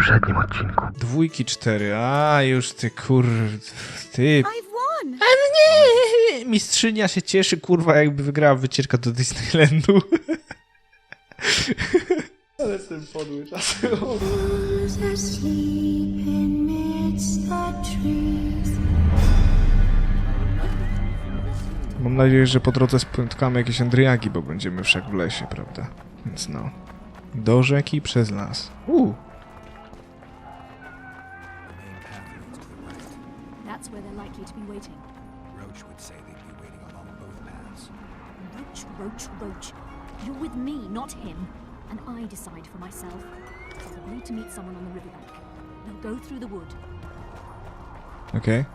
poprzednim odcinku. 2, 4, a już ty ty. I've won! Mistrzynia się cieszy, kurwa, jakby wygrała wycieczkę do Disneylandu. Ale jestem podły czasem. Mam nadzieję, że po drodze spotkamy jakieś Andriagi, bo będziemy wszak w lesie, prawda? Więc no. Do rzeki przez las. That's where they're likely to be waiting. Roach would say they'd be waiting along both paths. Roach. You're with me, not him. And I decide for myself. I've agreed to meet someone on the riverbank. They'll go through the wood. Okej.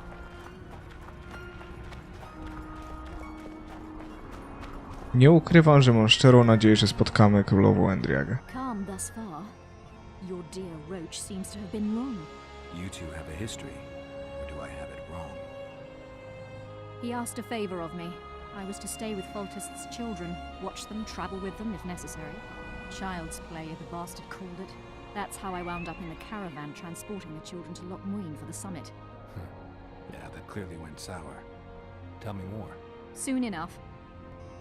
Nie ukrywam, że mam szczerą nadzieję, że spotkamy królową Endriagę. Calm thus far. Your dear Roach seems to have been wrong. You two have a history, or do I have it wrong? He asked a favor of me. I was to stay with Foltest's children, watch them, travel with them if necessary. Child's play, the bastard called it. That's how I wound up in the caravan transporting the children to Loch Muin for the summit. Yeah, that clearly went sour. Tell me more. Soon enough.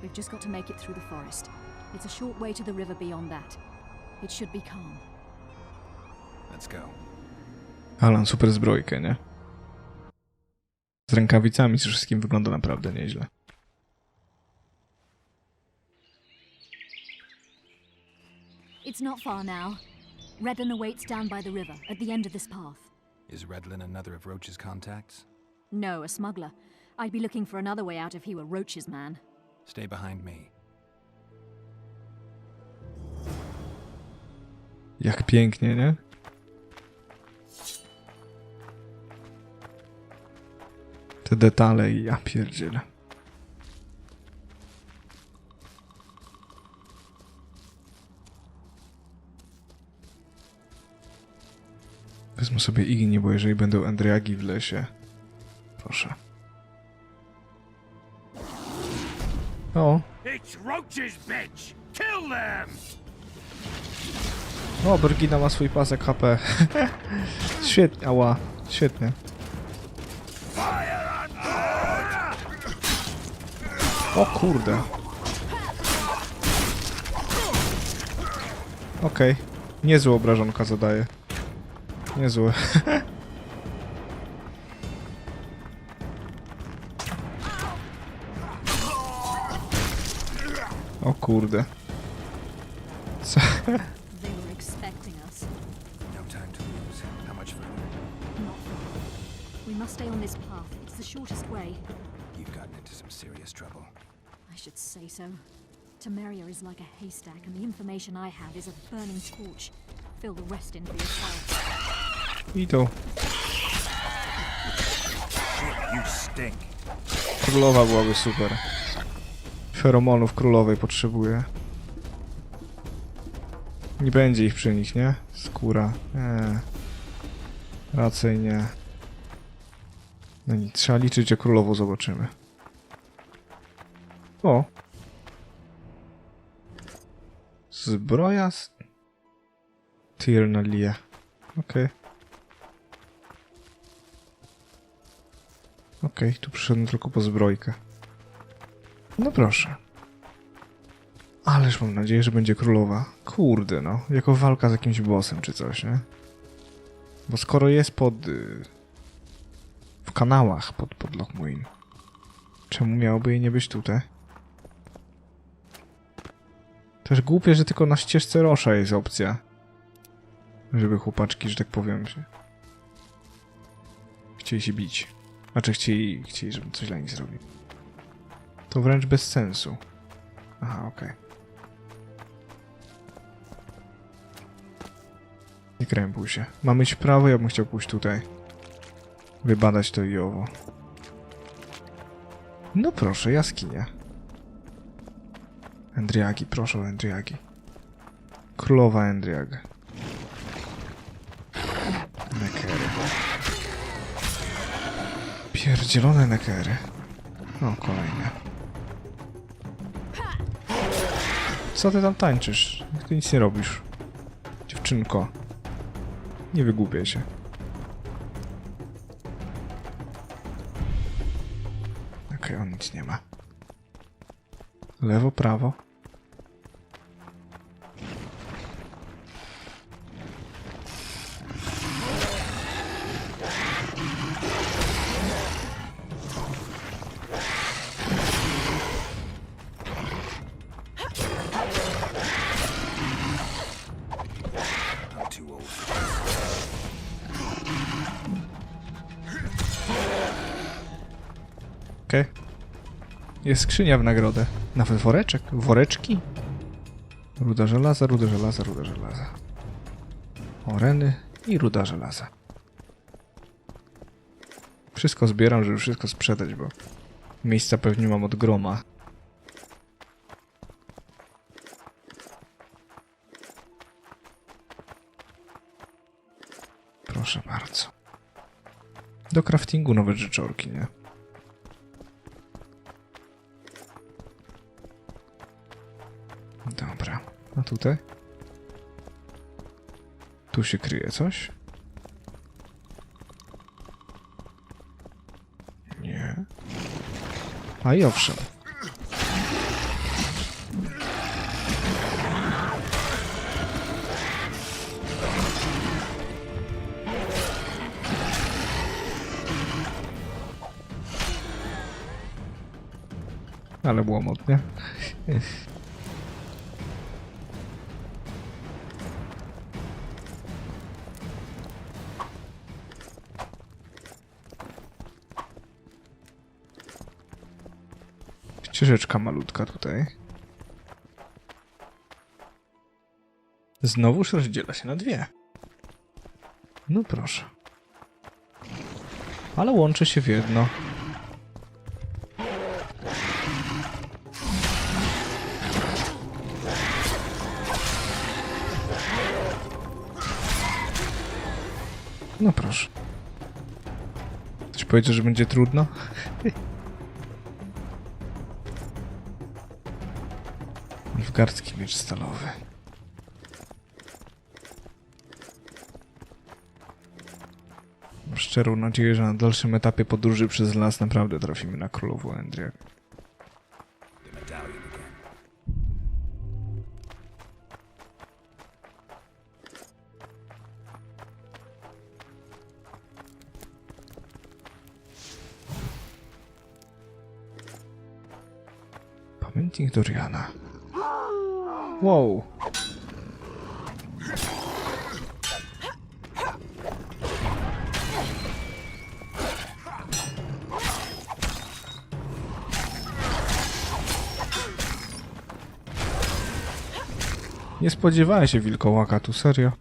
We've just got to make it through the forest. It's a short way to the river beyond that. It should be calm. Let's go. Alan, super zbrojkę, nie? Z rękawicami, z wszystkim wygląda naprawdę nieźle. It's not far now. Redlin awaits down by the river, at the end of this path. Is Redlin another of Roach's contacts? No, a smuggler. I'd be looking for another way out if he were Roach's man. Stay behind me. Jak pięknie, nie? Te detale i ja pierdzielę. Wezmę sobie igni, bo jeżeli będą Endriagi w lesie... Proszę. O! It's Roach's bitch! Kill them! O, Bergina ma swój pasek HP. Świetnie, ała. Świetnie. O kurde. Okej. Niezłe obrażonka zadaje. Niezłe. O kurde. Co? They were expecting us. No time to lose. How much further? Not far. We must stay on this path. It's the shortest way. You've gotten into some serious trouble. I should say so. Temeria is like a haystack, and the information I have is a burning torch. Fill the rest in for yourself. Idą. You stink. Królowa byłaby super. Feromonów królowej potrzebuję. Nie będzie ich przy nich, nie? Skóra. Raczej nie. No nic, trzeba liczyć, że królową zobaczymy. O! Zbroja z... Tyrnalia. Okej. Okej, tu przyszedłem tylko po zbrojkę. No proszę. Ależ mam nadzieję, że będzie królowa. Kurde, no. Jako walka z jakimś bossem czy coś, nie? Bo skoro jest w kanałach pod Loch Muin, czemu miałoby jej nie być tutaj? Też głupie, że tylko na ścieżce Rosza jest opcja. Żeby chłopaczki, że tak powiem, chcieli się bić. Znaczy chcieli, żebym coś dla nich zrobił. To wręcz bez sensu. Aha, okej. Nie krępuj się. Mamy iść w prawo, ja bym chciał pójść tutaj. Wybadać to i owo. No proszę, jaskinia. Endriagi, proszę o Endriagi. Królowa Endriaga. Nekery. Pierdzielone nekery. O, kolejne. Co ty tam tańczysz? Ty nic nie robisz. Dziewczynko. Nie wygłupiaj się. Okej, on nic nie ma. Lewo, prawo. Okej. Jest skrzynia w nagrodę. Nawet woreczek. Woreczki. Ruda żelaza, ruda żelaza, ruda żelaza. Oreny i ruda żelaza. Wszystko zbieram, żeby wszystko sprzedać, bo miejsca pewnie mam od groma. Proszę bardzo. Do craftingu nowe rzeczorki, nie? Dobra, a tutaj? Tu się kryje coś? Nie. A i owszem. Ale było modnie. Ścieżeczka malutka tutaj. Znowuż rozdziela się na dwie. No proszę. Ale łączy się w jedno. No proszę. Ktoś powiedział, że będzie trudno? Nilfgaardzki miecz stalowy. Mam szczerą nadzieję, że na dalszym etapie podróży przez las naprawdę trafimy na Królów Wędrów. Pamiętnik Doriana. Wow. Nie spodziewałem się wilkołaka tu, serio.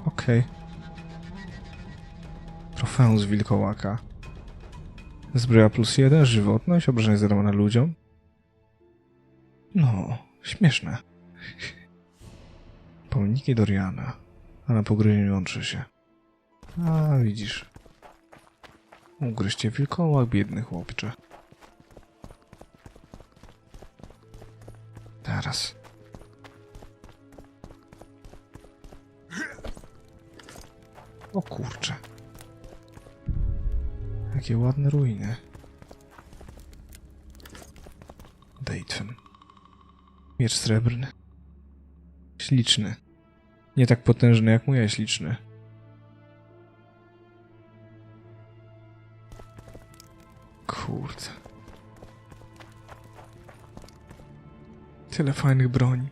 Okej. Trofeum z wilkołaka. Zbroja +1, żywotność, obrażenie zadawane ludziom. No, śmieszne. Pomniki Doriana. A na pogryzieniu łączy się. A, widzisz. Ugryźcie wilkołak, biedny chłopcze. Teraz. O kurcze. Jakie ładne ruiny. Dejtwen. Miecz srebrny. Śliczny. Nie tak potężny jak mój, a śliczny. Kurde. Tyle fajnych broni.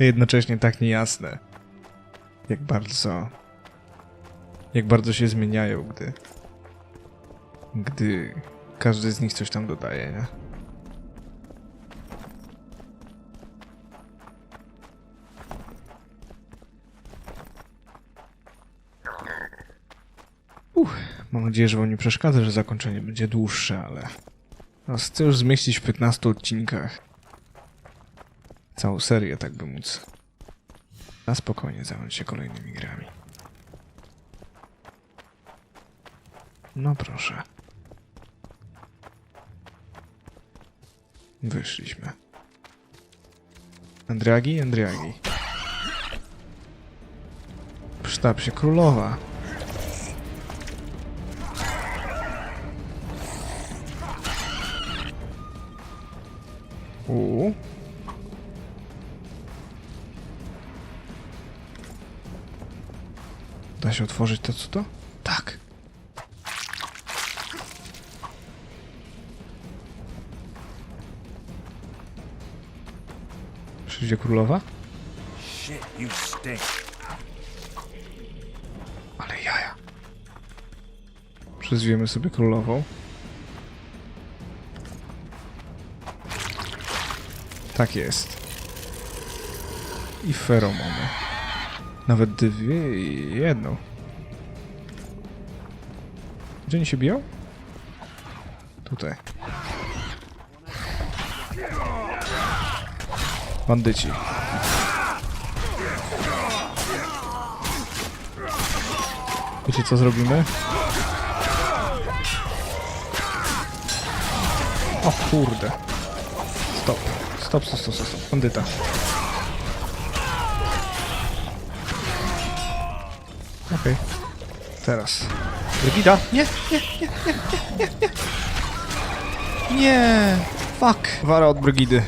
A jednocześnie tak niejasne. Jak bardzo się zmieniają, gdy każdy z nich coś tam dodaje, nie? Mam nadzieję, że wam nie przeszkadza, że zakończenie będzie dłuższe, ale... No, chcę już zmieścić w 15 odcinkach. Całą serię, tak by móc. Na spokojnie zająć się kolejnymi grami. No proszę. Wyszliśmy. Endriagi, Endriagi. Sztab się królowa. Da się otworzyć to, co to? Tak. Przyjdzie królowa? Shit, you stink. Ale jaja. Przyzwiemy sobie królową. Tak jest. I feromony. Nawet dwie i jedną. Gdzie oni się biją? Tutaj. Bandyci. Wiecie co zrobimy? O kurde. Stop. Stop, stop, stop, stop. Bandyta. Okej. Teraz. Brygida! Nie, nie, nie, nie, nie, nie, nie. Nie! Fuck! Wara od Brygidy.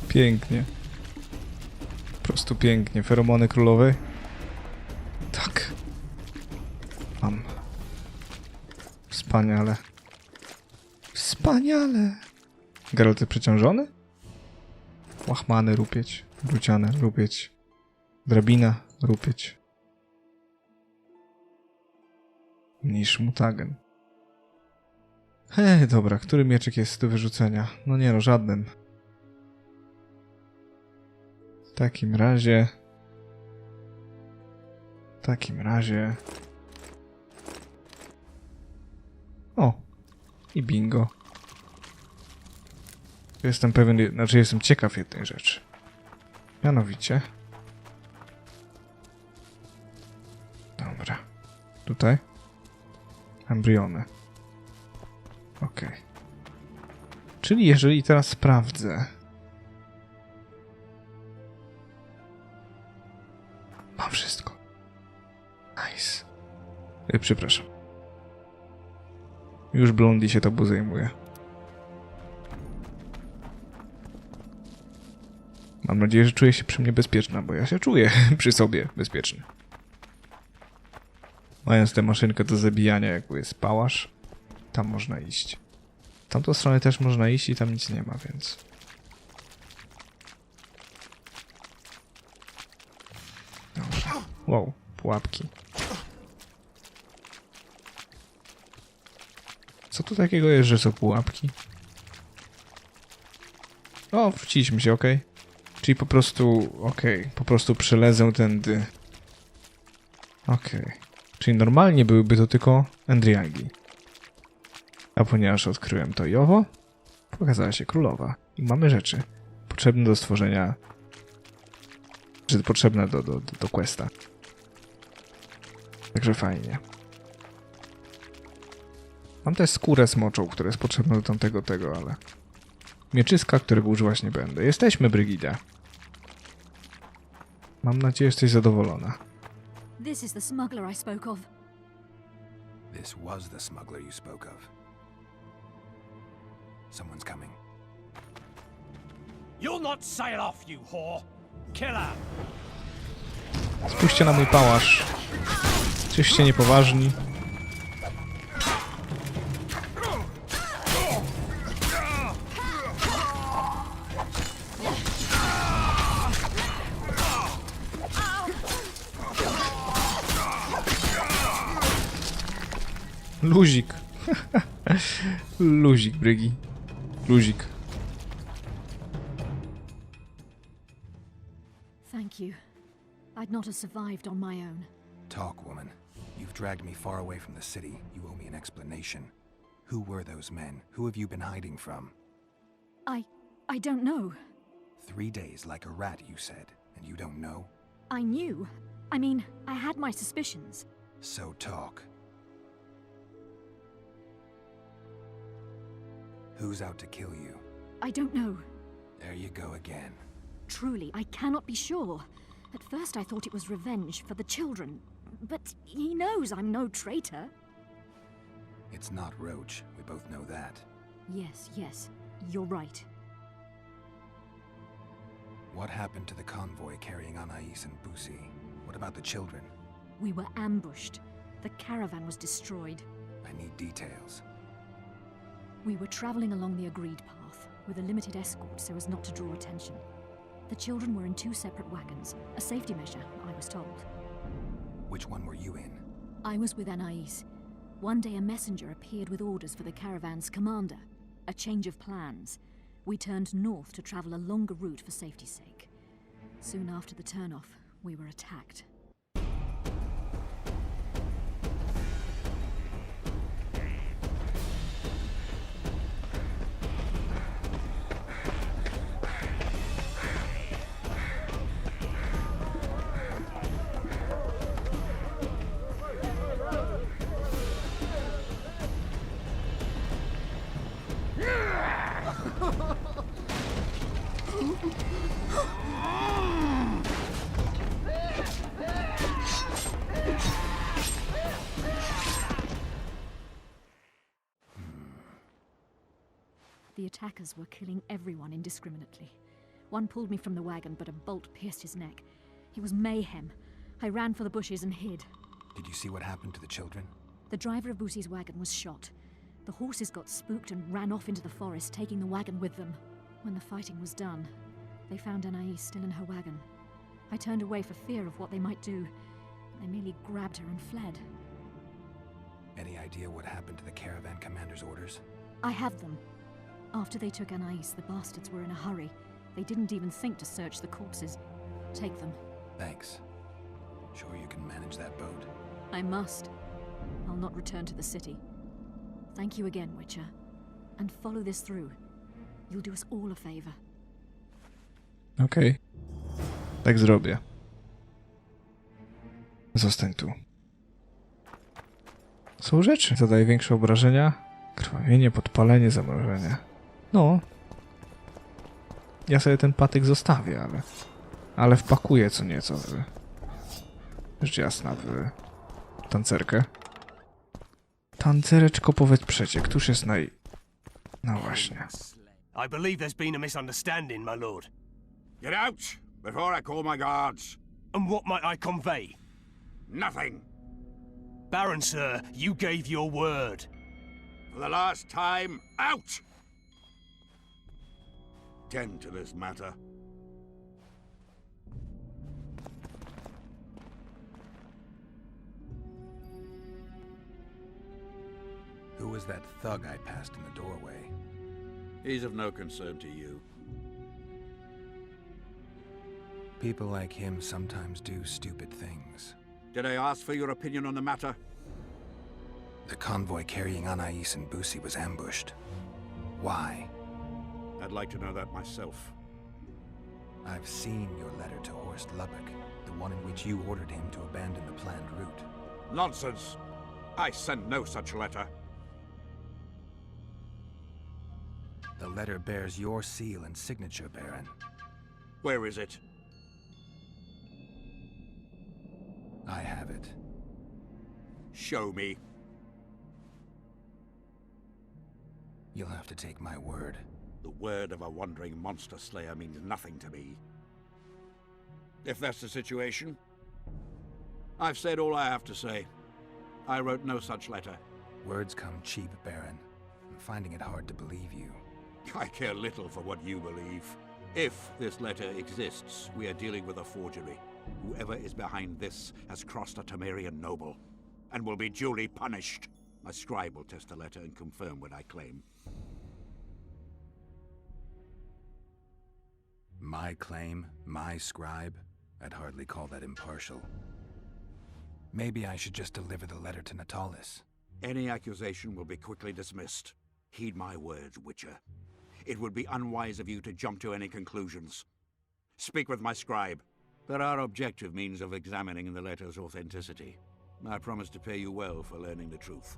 Pięknie. Po prostu pięknie. Feromony królowej. Tak. Mam. Wspaniale. Wspaniale. Geralt przeciążony? Łachmany rupieć. Druciane rupieć. Drabina rupieć. Mniejszy mutagen. Dobra, który mieczyk jest do wyrzucenia? No nie no, żaden. W takim razie... O! I bingo. Jestem pewien, znaczy jestem ciekaw jednej rzeczy. Mianowicie... Dobra. Tutaj? Embriony. Okej. Czyli jeżeli teraz sprawdzę... Mam wszystko. Nice. Przepraszam. Już Blondie się tobą zajmuje. Mam nadzieję, że czuje się przy mnie bezpieczna, bo ja się czuję przy sobie bezpieczny. Mając tę maszynkę do zabijania, jakby jest pałasz, tam można iść. W tamtą stronę też można iść i tam nic nie ma, więc... Dobra. Wow, pułapki. Co tu takiego jest, że są pułapki? O, wróciliśmy się, okej. Czyli po prostu, po prostu przelezę tędy. Czyli normalnie byłyby to tylko Endriagi. A ponieważ odkryłem to i owo, pokazała się królowa. I mamy rzeczy potrzebne do stworzenia... Czy potrzebne do questa. Także fajnie. Mam też skórę smoczą, która jest potrzebna do tamtego ale... Mieczyska, którego używać nie będę. Jesteśmy, Brygida. Mam nadzieję, że jesteś zadowolona. This is the smuggler I spoke of. This was the smuggler you spoke of. Someone's coming. You'll not sail off, you whore! Kill her! Spójrzcie na mój pałasz. Czyście niepoważni. Luzik. Luzik, Brygi. Luzik. Thank you. I'd not have survived on my own. Talk, woman. You've dragged me far away from the city. You owe me an explanation. Who were those men? Who have you been hiding from? I don't know. 3 days like a rat, you said, and you don't know? I knew. I mean, I had my suspicions. So talk. Who's out to kill you? I don't know. There you go again. Truly, I cannot be sure. At first I thought it was revenge for the children. But he knows I'm no traitor. It's not Roach, we both know that. Yes, you're right. What happened to the convoy carrying Anais and Busi? What about the children? We were ambushed. The caravan was destroyed. I need details. We were traveling along the agreed path, with a limited escort so as not to draw attention. The children were in 2 separate wagons, a safety measure, I was told. Which one were you in? I was with Anais. One day a messenger appeared with orders for the caravan's commander. A change of plans. We turned north to travel a longer route for safety's sake. Soon after the turnoff, we were attacked. The attackers were killing everyone indiscriminately. One pulled me from the wagon, but a bolt pierced his neck. It was mayhem. I ran for the bushes and hid. Did you see what happened to the children? The driver of Busi's wagon was shot. The horses got spooked and ran off into the forest, taking the wagon with them. When the fighting was done, they found Anais still in her wagon. I turned away for fear of what they might do. They merely grabbed her and fled. Any idea what happened to the caravan commander's orders? I have them. After they took Anais, the bastards were in a hurry. They didn't even think to search the corpses. Take them. Thanks. Sure you can manage that boat? I must. I'll not return to the city. Thank you again, Witcher. And follow this through. You'll do us all a favor. Okej. Tak zrobię. Zostań tu. Są rzeczy. Zadaje większe obrażenia. Krwawienie, podpalenie, zamrożenie. No. Ja sobie ten patyk zostawię, ale wpakuję co nieco w... Rzecz jasna, w tancerkę. Tancereczko, powiedz przecie, któż jest No właśnie. I believe there's been a misunderstanding, my lord. Get out before I call my guards. And what might I convey? Nothing. Baron, sir, you gave your word. For the last time, out! Tend to this matter. Who was that thug I passed in the doorway? He's of no concern to you. People like him sometimes do stupid things. Did I ask for your opinion on the matter? The convoy carrying Anais and Busi was ambushed. Why? I'd like to know that myself. I've seen your letter to Horst Lubbock, the one in which you ordered him to abandon the planned route. Nonsense! I sent no such letter. The letter bears your seal and signature, Baron. Where is it? I have it. Show me. You'll have to take my word. The word of a wandering monster slayer means nothing to me. If that's the situation, I've said all I have to say. I wrote no such letter. Words come cheap, Baron. I'm finding it hard to believe you. I care little for what you believe. If this letter exists, we are dealing with a forgery. Whoever is behind this has crossed a Temerian noble, and will be duly punished. My scribe will test the letter and confirm what I claim. My claim, my scribe? I'd hardly call that impartial. Maybe I should just deliver the letter to Natalis. Any accusation will be quickly dismissed. Heed my words, Witcher. It would be unwise of you to jump to any conclusions. Speak with my scribe. There are objective means of examining the letter's authenticity. I promise to pay you well for learning the truth.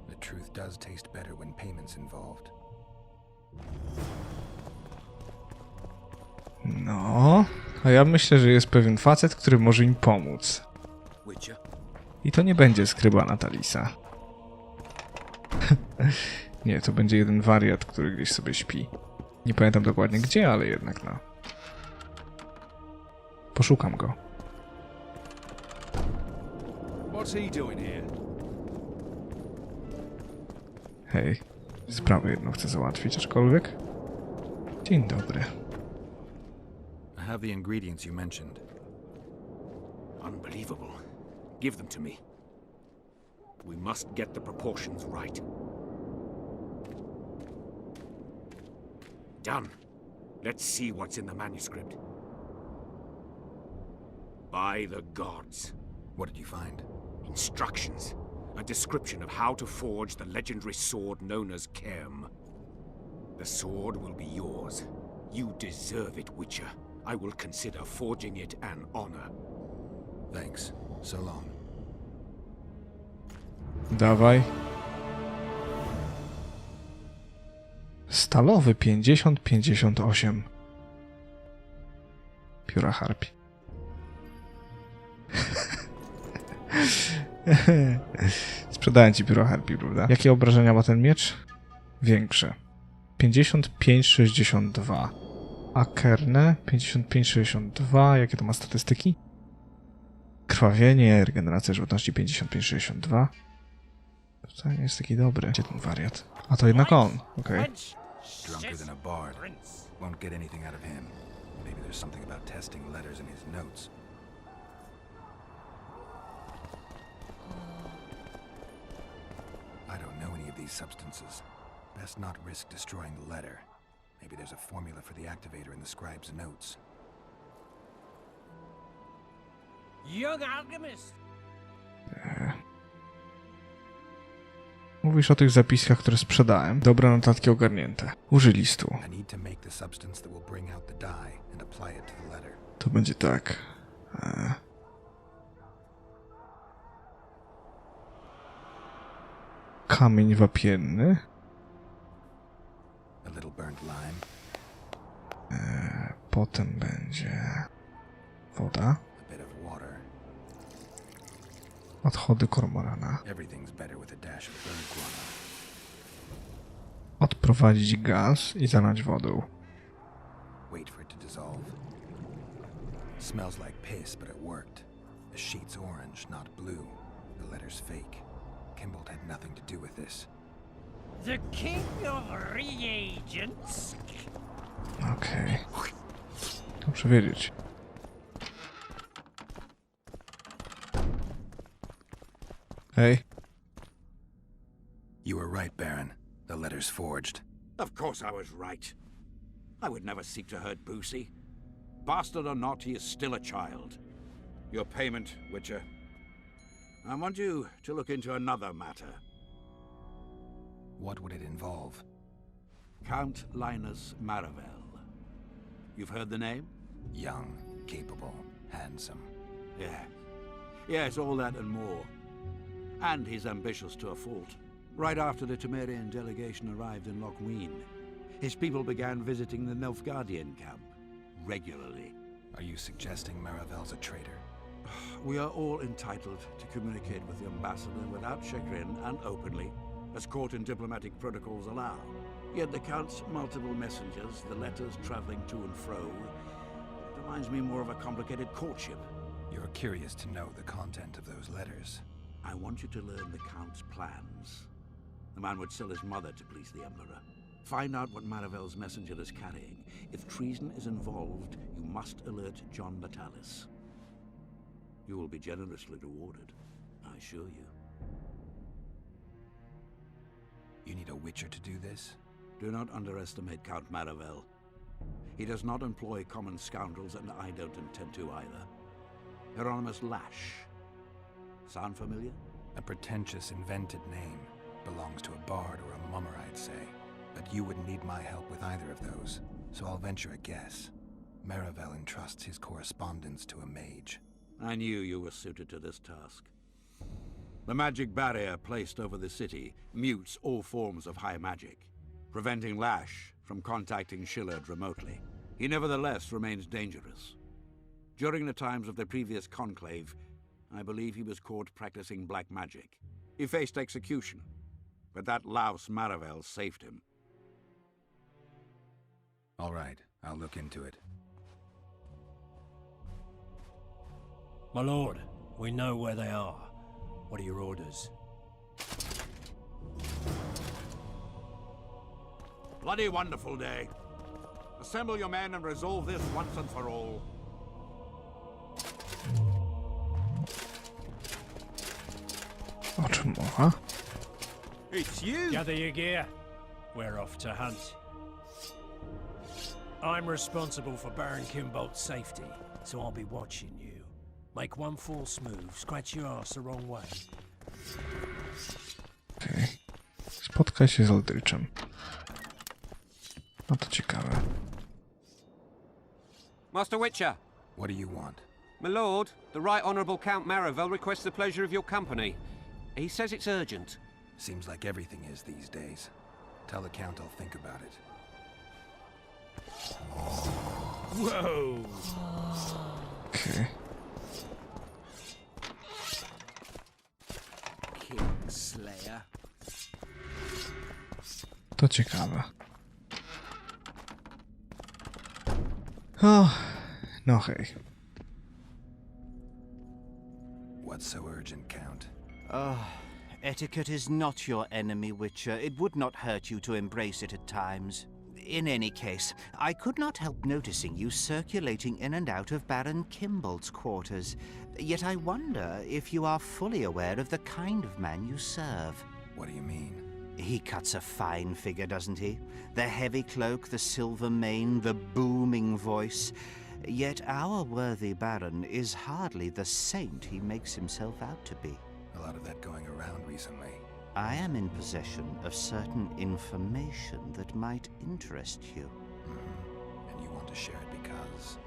The truth does taste better when payment's involved. No, a ja myślę, że jest pewien facet, który może im pomóc. I to nie będzie skryba Natalisa. Nie, to będzie jeden wariat, który gdzieś sobie śpi. Nie pamiętam dokładnie gdzie, ale jednak no. Poszukam go. Hej, sprawę jedną chcę załatwić, aczkolwiek. Dzień dobry. I have the ingredients you mentioned. Unbelievable. Give them to me. We must get the proportions right. Done. Let's see what's in the manuscript. By the gods. What did you find? Instructions. A description of how to forge the legendary sword known as Kerm. The sword will be yours. You deserve it, Witcher. I will consider forging it an honor. Thanks. So long. Dawaj. Stalowy 50-58. Pióra harpi. Sprzedałem ci pióra harpi, prawda? Jakie obrażenia ma ten miecz? Większe. 55-62. A kerne? 55-62. Jakie to ma statystyki? Krwawienie, regeneracja żywotności 55-62. To nie jest taki dobry. Gdzie ten wariat? A to jednak on. Okej. Drunker than a bard. Won't get anything out of him. Maybe there's something about testing letters in his notes. I don't know any of these substances. Best not risk destroying the letter. Maybe there's a formula for the activator in the scribe's notes. Young alchemist. Mówisz o tych zapiskach, które sprzedałem. Dobra, notatki ogarnięte. Użyj listu. I need to make the substance that will bring out the dye and apply it to the letter. To będzie tak. Kamień wapienny. A little burnt lime. Potem będzie woda. A bit of water. Odchody kormorana. Everything's better with a dash of burnt guano. Odprowadzić gaz i zalać wodą. Wait for it to dissolve. Smells like piss, but it worked. The sheet's orange, not blue. The letter's fake. Kimbold had nothing to do with this. The king of reagents. Okej. Dobrze wiedzieć. Hej. You were right, Baron. The letter's forged. Of course I was right. I would never seek to hurt Boosie. Bastard or not, he is still a child. Your payment, Witcher. I want you to look into another matter. What would it involve? Count Linus Maravel. You've heard the name? Young, capable, handsome. Yeah. Yes, all that and more. And he's ambitious to a fault. Right after the Temerian delegation arrived in Lochween, his people began visiting the Nilfgaardian camp regularly. Are you suggesting Maravel's a traitor? We are all entitled to communicate with the ambassador without chagrin and openly, as court and diplomatic protocols allow. Yet the Count's multiple messengers, the letters traveling to and fro, it reminds me more of a complicated courtship. You're curious to know the content of those letters. I want you to learn the Count's plans. The man would sell his mother to please the Emperor. Find out what Maravel's messenger is carrying. If treason is involved, you must alert John Natalis. You will be generously rewarded, I assure you. You need a Witcher to do this? Do not underestimate Count Maravel. He does not employ common scoundrels, and I don't intend to either. Hieronymus Lash. Sound familiar? A pretentious, invented name. Belongs to a bard or a mummer, I'd say. But you wouldn't need my help with either of those, so I'll venture a guess. Marivel entrusts his correspondence to a mage. I knew you were suited to this task. The magic barrier placed over the city mutes all forms of high magic, preventing Lash from contacting Shillard remotely. He nevertheless remains dangerous. During the times of the previous conclave, I believe he was caught practicing black magic. He faced execution, but that louse Marivel saved him. All right, I'll look into it. My lord, we know where they are. What are your orders? Bloody wonderful day. Assemble your men and resolve this once and for all. O czym mowa? It's you! Gather your gear. We're off to hunt. I'm responsible for Baron Kimbolt's safety, so I'll be watching you. Make one false move, scratch your ass the wrong way. Okej. Spotkaj się z Aldriczem. No to ciekawe. Master Witcher! What do you want? My lord, the Right Honourable Count Marivel requests the pleasure of your company. He says it's urgent. Seems like everything is these days. Tell the Count I'll think about it. Whoa! Okej. Slayer. To ciekawe. O, no hej. What's so urgent, Count? Etiquette is not your enemy, Witcher. It would not hurt you to embrace it at times. In any case, I could not help noticing you circulating in and out of Baron Kimbolt's quarters. Yet I wonder if you are fully aware of the kind of man you serve. What do you mean? He cuts a fine figure, doesn't he? The heavy cloak, the silver mane, the booming voice. Yet our worthy Baron is hardly the saint he makes himself out to be. A lot of that going around recently. I am in possession of certain information that might interest you. And you want to share it because...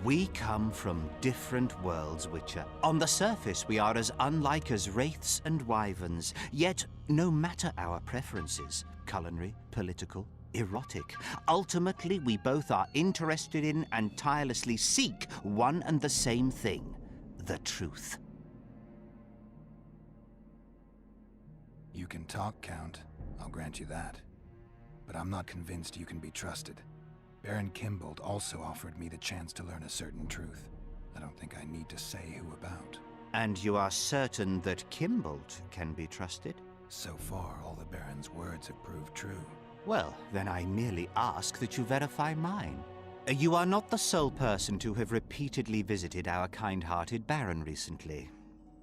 We come from different worlds, Witcher. On the surface, we are as unlike as wraiths and wyverns. Yet, no matter our preferences, culinary, political, erotic, ultimately we both are interested in and tirelessly seek one and the same thing: the truth. You can talk, Count. I'll grant you that. But I'm not convinced you can be trusted. Baron Kimbolt also offered me the chance to learn a certain truth. I don't think I need to say who about. And you are certain that Kimbolt can be trusted? So far, all the Baron's words have proved true. Well, then I merely ask that you verify mine. You are not the sole person to have repeatedly visited our kind-hearted Baron recently.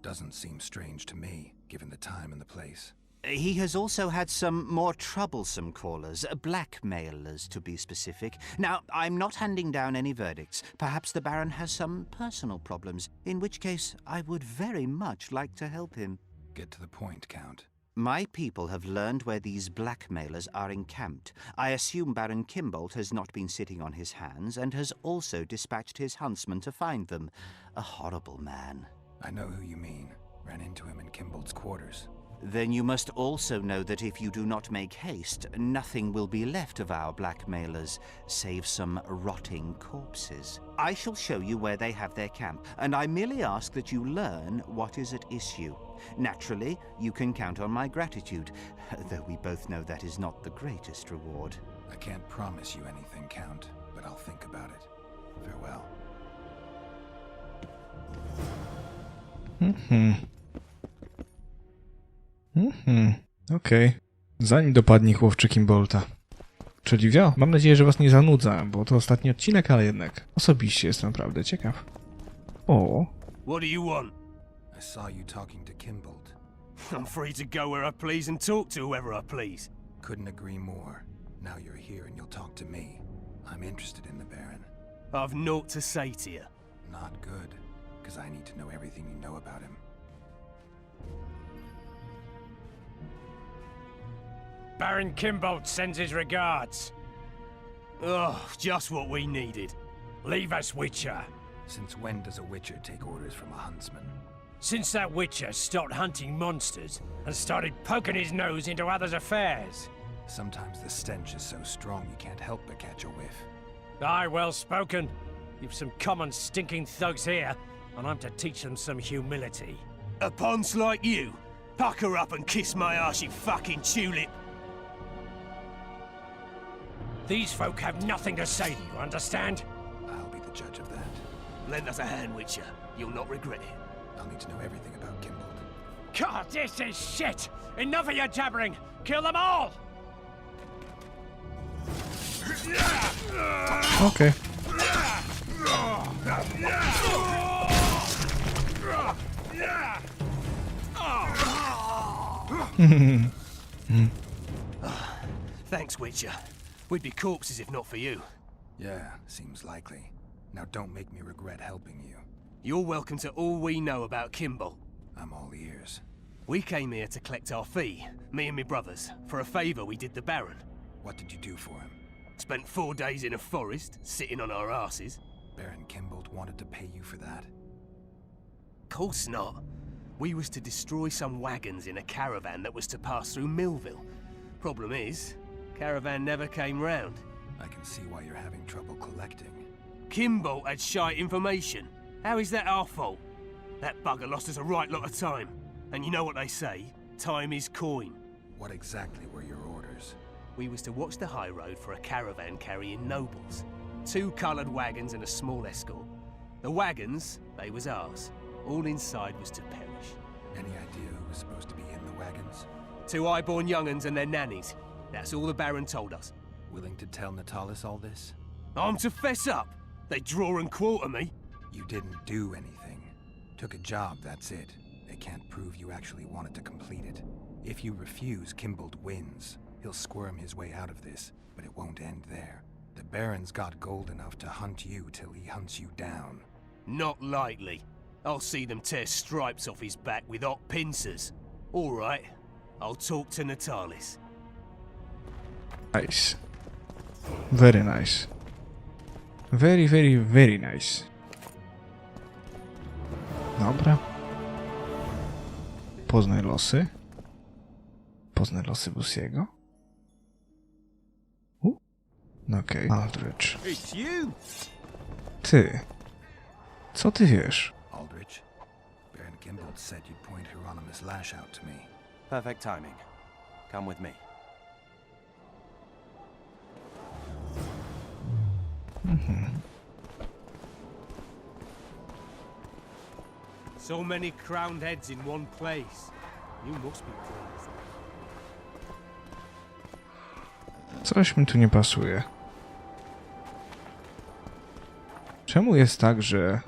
Doesn't seem strange to me, given the time and the place. He has also had some more troublesome callers, blackmailers to be specific. Now, I'm not handing down any verdicts. Perhaps the Baron has some personal problems, in which case I would very much like to help him. Get to the point, Count. My people have learned where these blackmailers are encamped. I assume Baron Kimbolt has not been sitting on his hands and has also dispatched his huntsman to find them. A horrible man. I know who you mean. Ran into him in Kimbolt's quarters. Then you must also know that if you do not make haste, nothing will be left of our blackmailers, save some rotting corpses. I shall show you where they have their camp, and I merely ask that you learn what is at issue. Naturally, you can count on my gratitude, though we both know that is not the greatest reward. I can't promise you anything, Count, but I'll think about it. Farewell. Okej. Zanim dopadnie chłopczy Kimbolta. Czyli mam nadzieję, że was nie zanudza, bo to ostatni odcinek, ale jednak osobiście jestem naprawdę ciekaw. O. What do you want? I saw you talking to Kimbolt. I'm free to go where I please and talk to whoever I please. Couldn't agree more. Now you're here and you'll talk to me. I'm interested in the Baron. I've naught to say to you. Not good, because I need to know everything you know about him. Baron Kimbolt sends his regards. Oh, just what we needed. Leave us, Witcher. Since when does a Witcher take orders from a huntsman? Since that Witcher stopped hunting monsters and started poking his nose into others' affairs. Sometimes the stench is so strong you can't help but catch a whiff. Aye, well spoken. You've some common stinking thugs here, and I'm to teach them some humility. A ponce like you? Pucker up and kiss my arse, you fucking tulip. These folk have nothing to say to you, understand? I'll be the judge of that. Lend us a hand, Witcher. You'll not regret it. I'll need to know everything about Kimbold. God, this is shit! Enough of your jabbering! Kill them all! Okej. Thanks, Witcher. We'd be corpses if not for you. Yeah, seems likely. Now don't make me regret helping you. You're welcome to all we know about Kimbold. I'm all ears. We came here to collect our fee, me and me brothers, for a favour we did the Baron. What did you do for him? Spent 4 days in a forest, sitting on our asses. Baron Kimbold wanted to pay you for that? Course not. We was to destroy some wagons in a caravan that was to pass through Millville. Problem is, caravan never came round. I can see why you're having trouble collecting. Kimbold had shite information. How is that our fault? That bugger lost us a right lot of time. And you know what they say, time is coin. What exactly were your orders? We was to watch the high road for a caravan carrying nobles. 2 coloured wagons and a small escort. The wagons, they was ours. All inside was to perish. Any idea who was supposed to be in the wagons? 2 high-born young'uns and their nannies. That's all the Baron told us. Willing to tell Natalis all this? I'm to fess up. They draw and quarter me. You didn't do anything. Took a job, that's it. They can't prove you actually wanted to complete it. If you refuse, Kimbold wins. He'll squirm his way out of this, but it won't end there. The Baron's got gold enough to hunt you till he hunts you down. Not likely. I'll see them tear stripes off his back with hot pincers. All right, I'll talk to Natalis. Nice. Very nice. Very, very, very nice. Dobra. Poznaj losy. Poznaj losy Busiego. Okej. Aldrich. Ty. Co ty wiesz? Aldrich, Baron Kimbold said you'd point Hieronymus Lash out to me. Perfect timing. Come with me. So many crowned heads in one place. You must be pleased. Coś mi tu nie pasuje. Czemu jest tak, że...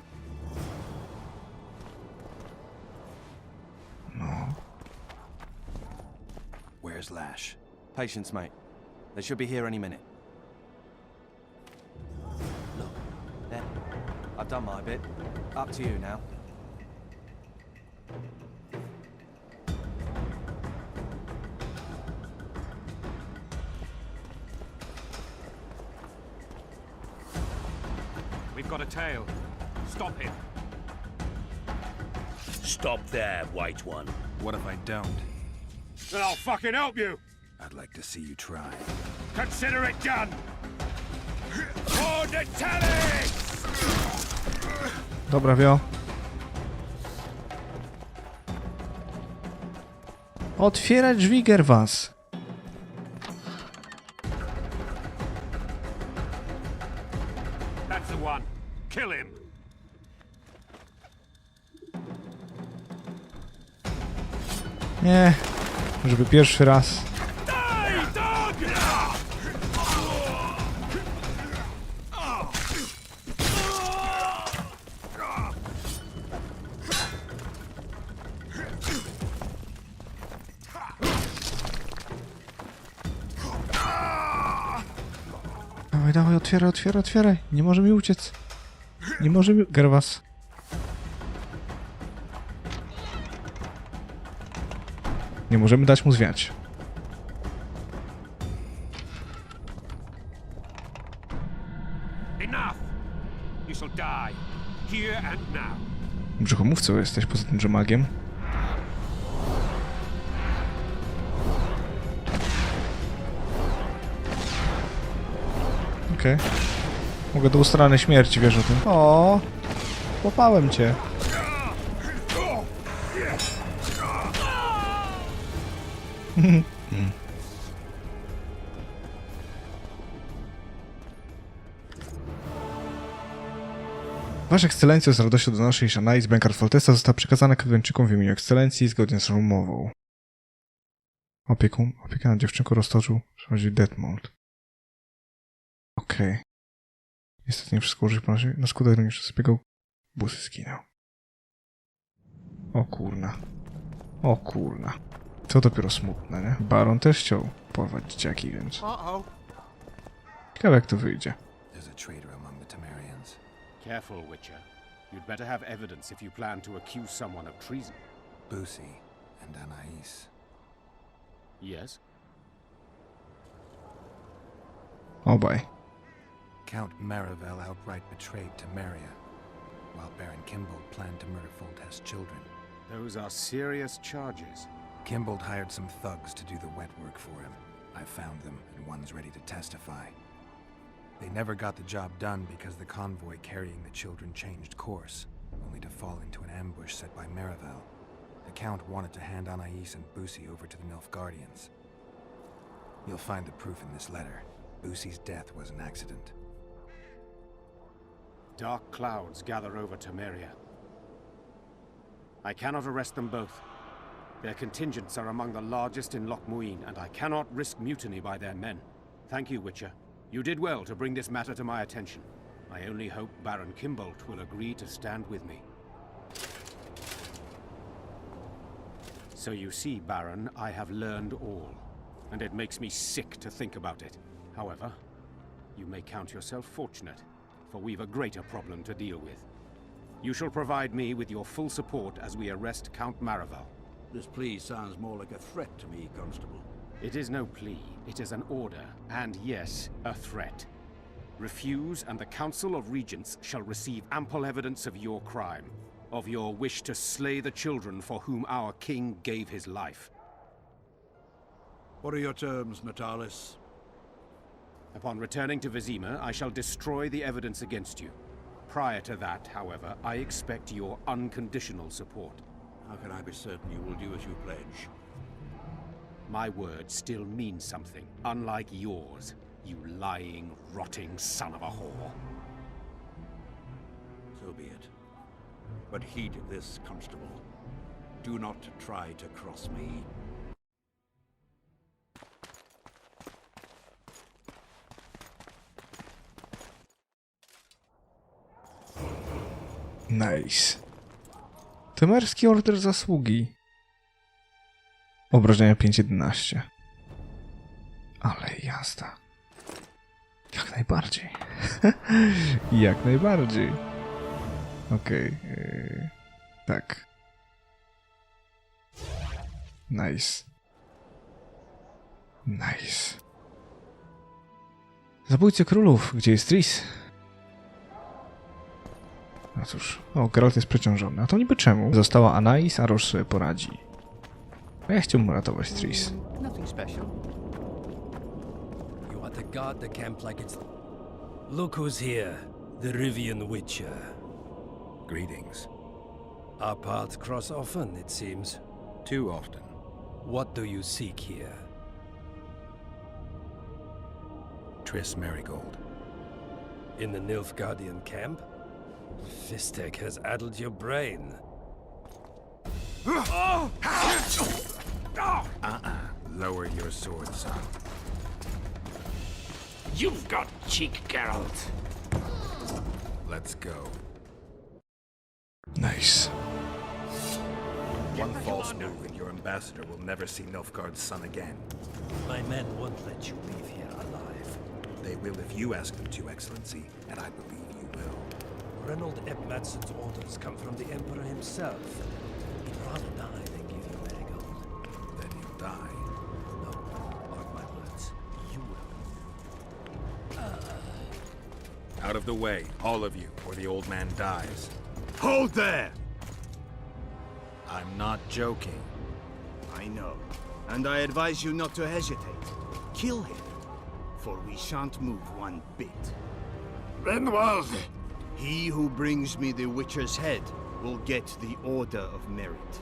No... Where's Lash? Patience, mate. They should be here any minute. Look, there. I've done my bit. Up to you now. We've got a tail. Stop him. Stop there, White One. What if I don't? Then I'll fucking help you. I'd like to see you try. Consider it done. For Natalis! Dobra, wio. Otwierać drzwi, Gerwas. That's the one. Kill him. Nie, żeby pierwszy raz. Dawaj, dawaj, otwieraj, otwieraj, otwieraj. Nie może mi uciec. Nie może mi... Gerwas. Nie możemy dać mu zwiać. Enough. here and now. Brzuchomówcą jesteś, poza tym, że magiem. Okej. Mogę do ustranej śmierci, wiesz o tym. O, łapałem cię. Wasza Ekscelencjo, z radością donoszę, iż analiz Bankard Foltesta została przekazana Kawańczykom w imieniu Ekscelencji zgodnie z umową. Opieka nad dziewczynką roztoczył przechodzi Detmold. Okej. Niestety nie wszystko użyć na skutek również zbiegał busy skinął. O kurna. O kurna. To dopiero smutne, nie? Baron też chciał porwać dzieciaki, więc... Ciekawe jak to wyjdzie. Careful, Witcher. You'd better have evidence if you plan to accuse someone of treason. Busy and Anais. Yes? Obaj. Count Maravel outright betrayed Temeria, while Baron Kimbold planned to murder Foltest's children. Those are serious charges. Kimbold hired some thugs to do the wet work for him. I found them, and one's ready to testify. They never got the job done because the convoy carrying the children changed course, only to fall into an ambush set by Maravel. The Count wanted to hand Anais and Bussy over to the Nilfgaardians. You'll find the proof in this letter. Bussy's death was an accident. Dark clouds gather over Temeria. I cannot arrest them both. Their contingents are among the largest in Loch Muin, and I cannot risk mutiny by their men. Thank you, Witcher. You did well to bring this matter to my attention. I only hope Baron Kimbold will agree to stand with me. So you see, Baron, I have learned all, and it makes me sick to think about it. However, you may count yourself fortunate, for we've a greater problem to deal with. You shall provide me with your full support as we arrest Count Maravel. This plea sounds more like a threat to me, Constable. It is no plea, it is an order, and yes, a threat. Refuse, and the Council of Regents shall receive ample evidence of your crime, of your wish to slay the children for whom our king gave his life. What are your terms, Natalis? Upon returning to Vizima, I shall destroy the evidence against you. Prior to that, however, I expect your unconditional support. How can I be certain you will do as you pledge? My word still means something, unlike yours, you lying, rotting son of a whore. So be it. But heed this, Constable. Do not try to cross me. Nice. Temerski Order Zasługi. Obrażenia 5.11. Ale jazda. Jak najbardziej. Jak najbardziej. Okej. Tak. Nice. Nice. Zabójcy Królów. Gdzie jest Tris? No cóż. O, Geralt jest przeciążony. A to niby czemu? Została Anais, a Roż sobie poradzi. A ja chciałbym uratować Tris. Nothing special. You want to guard the camp like it's... Look who's here. The Rivian Witcher. Greetings. Our paths cross often, it seems. Too often. What do you seek here? Triss Marigold. In the Nilfgaardian camp? Fistek has addled your brain. Lower your sword, son. You've got cheek, Geralt. Let's go. Nice. One false move and your ambassador will never see Nilfgaard's son again. My men won't let you leave here alive. They will if you ask them to, Excellency, and I believe you will. Reynold Eb Madsen's orders come from the Emperor himself. He'd rather die than give you Marigold. Then you'll die. No, mark my words. You will. Out of the way, all of you, or the old man dies. Hold there! I'm not joking. I know. And I advise you not to hesitate. Kill him. For we shan't move one bit. Renwald! He who brings me the Witcher's head will get the Order of Merit.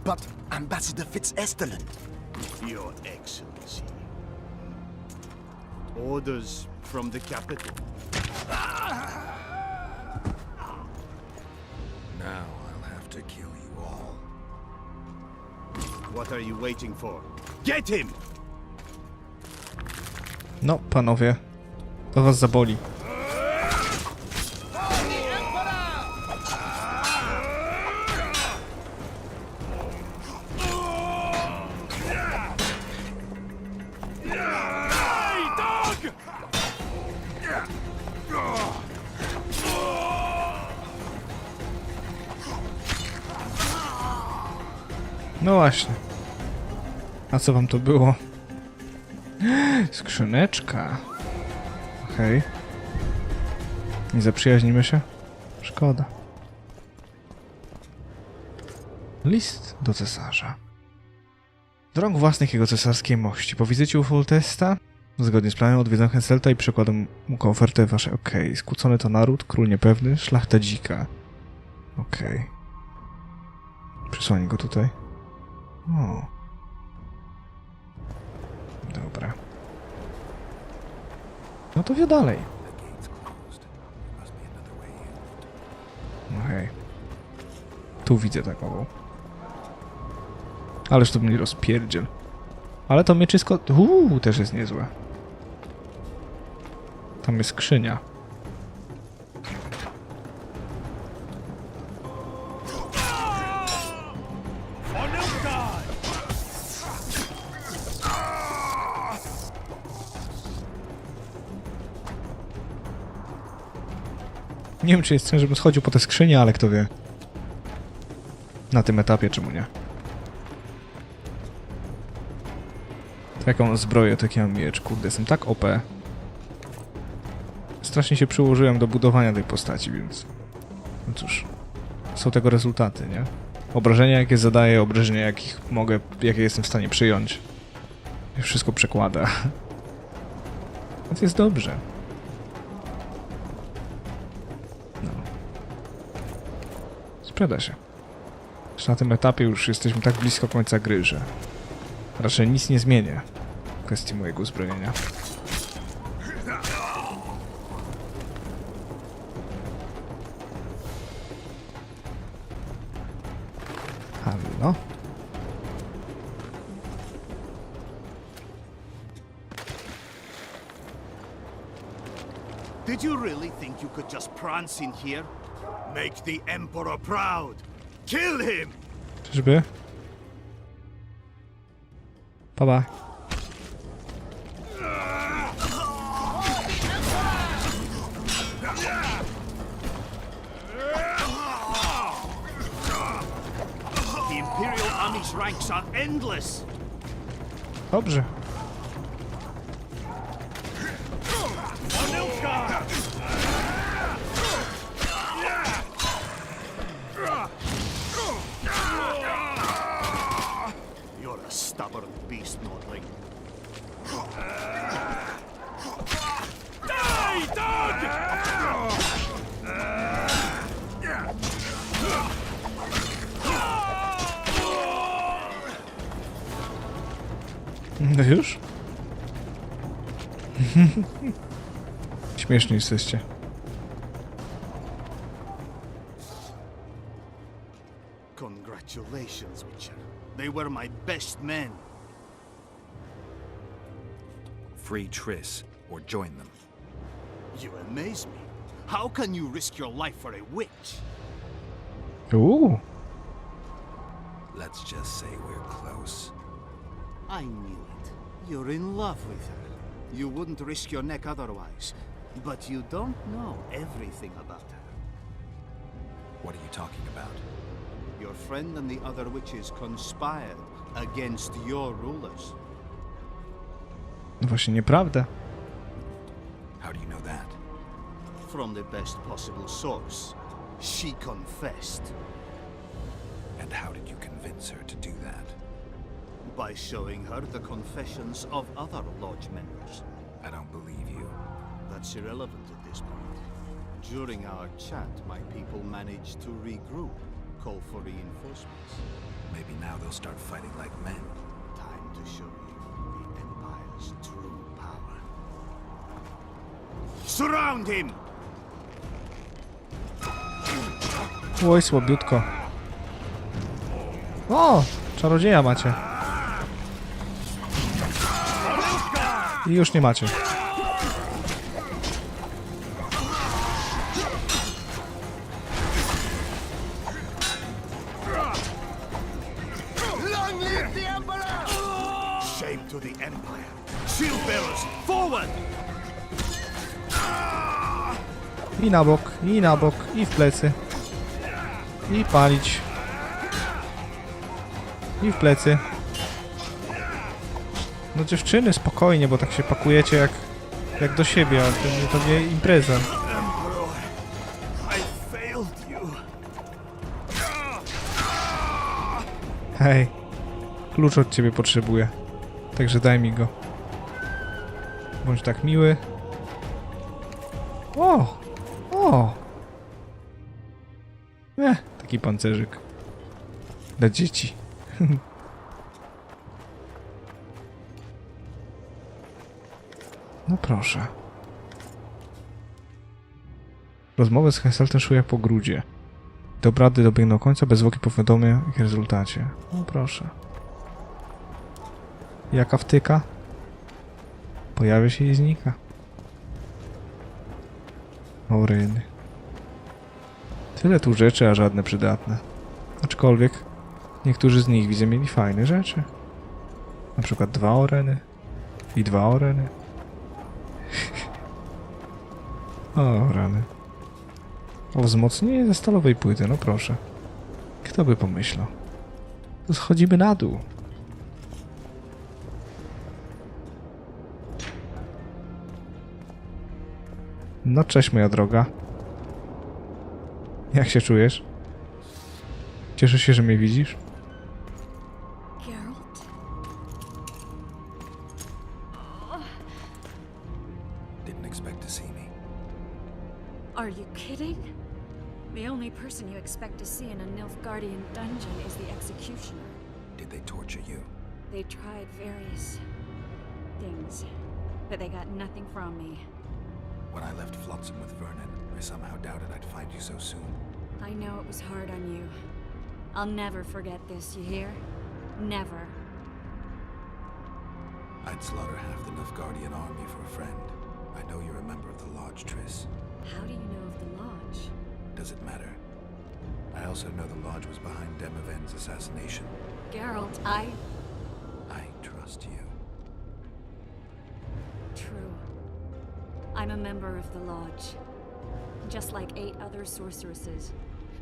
But Ambassador Fitz-Esterland... Your Excellency. Orders from the capital. Now I'll have to kill you all. What are you waiting for? Get him! No, panowie, to was zaboli. No właśnie. A co wam to było? Skrzyneczka. Okej. Nie zaprzyjaźnimy się? Szkoda. List do cesarza. Do rąk własnych jego cesarskiej mości. Po wizycie u Foltesta, zgodnie z planem odwiedzam Henselta i przekładam mu ofertę waszej. Okej. Skłócony to naród, król niepewny, szlachta dzika. Okej. Przysłanie go tutaj. O. Dobra. No to wie dalej. No hej. Tu widzę taką. Ależ to mnie rozpierdziel. Ale to mieczysko... też jest niezłe. Tam jest skrzynia. Nie wiem, czy jest sens, żebym schodził po te skrzynie, ale kto wie. Na tym etapie, czemu nie? Taką mam zbroję, taki mam miecz. Kurde, jestem tak OP. Strasznie się przyłożyłem do budowania tej postaci, więc... No cóż. Są tego rezultaty, nie? Obrażenia, jakie zadaję, obrażenia, jakich mogę, jakie jestem w stanie przyjąć. I wszystko przekłada. Więc jest dobrze. Sprzeda się. Na tym etapie już jesteśmy tak blisko końca gry, że raczej nic nie zmienię w kwestii mojego uzbrojenia. Halo? Did you really think you could just prance in here? Make the Emperor proud! Kill him! Czyżby? Pa, pa. The Imperial Army's ranks are endless! Dobrze. You're a stubborn beast, Nordling. Die, dog! No już? Śmieszni jesteście. Congratulations, Witcher. They were my best men. Free Triss, or join them. You amaze me. How can you risk your life for a witch? Ooh. Let's just say we're close. I knew it. You're in love with her. You wouldn't risk your neck otherwise. But you don't know everything about her. What are you talking about? Your friend and the other witches conspired against your rulers. No właśnie nieprawda. How do you know that? From the best possible source. She confessed. And how did you convince her to do that? By showing her the confessions of other lodge members. I don't believe you. That's irrelevant at this point. During our chat, my people managed to regroup, call for reinforcements. Maybe now they'll start fighting like men. Time to show you the Empire's true power. Surround him! Oj, słabiutko. O! Czarodzieja macie. I już nie macie. Long live the Emperor! Shame to the Empire. Shield bearers, forward! I na bok, i na bok, i w plecy. I palić. I w plecy. No dziewczyny, spokojnie, bo tak się pakujecie jak do siebie, a to nie impreza. Hej, klucz od ciebie potrzebuję, także daj mi go. Bądź tak miły. O! O! Taki pancerzyk. Dla dzieci. No proszę. Rozmowę z Henseltem szły jak po grudzie. Te obrady dobiegną końca, bez zwłoki powiadomię o ich rezultacie. No proszę. Jaka wtyka? Pojawia się i znika. O ryny. Tyle tu rzeczy, a żadne przydatne. Aczkolwiek niektórzy z nich, widzę, mieli fajne rzeczy. Na przykład 2 oreny. I 2 oreny. O rany. O wzmocnienie ze stalowej płyty, no proszę. Kto by pomyślał? To schodzimy na dół. No cześć, moja droga. Jak się czujesz? Cieszysz się, że mnie widzisz? Geralt? Didn't expect to see me. Are you kidding? The only person you expect to see in a Nilfgaardian dungeon is the executioner. Did they torture you? They tried various things, but they got nothing from me. When I left Flotsam with Vernon, I somehow doubted I'd find you so soon. I know it was hard on you. I'll never forget this, you hear? Never. I'd slaughter half the Nilfgaardian army for a friend. I know you're a member of the Lodge, Triss. How do you know of the Lodge? Does it matter? I also know the Lodge was behind Demoven's assassination. Geralt, I trust you. True. I'm a member of the Lodge. Just like 8 other sorceresses.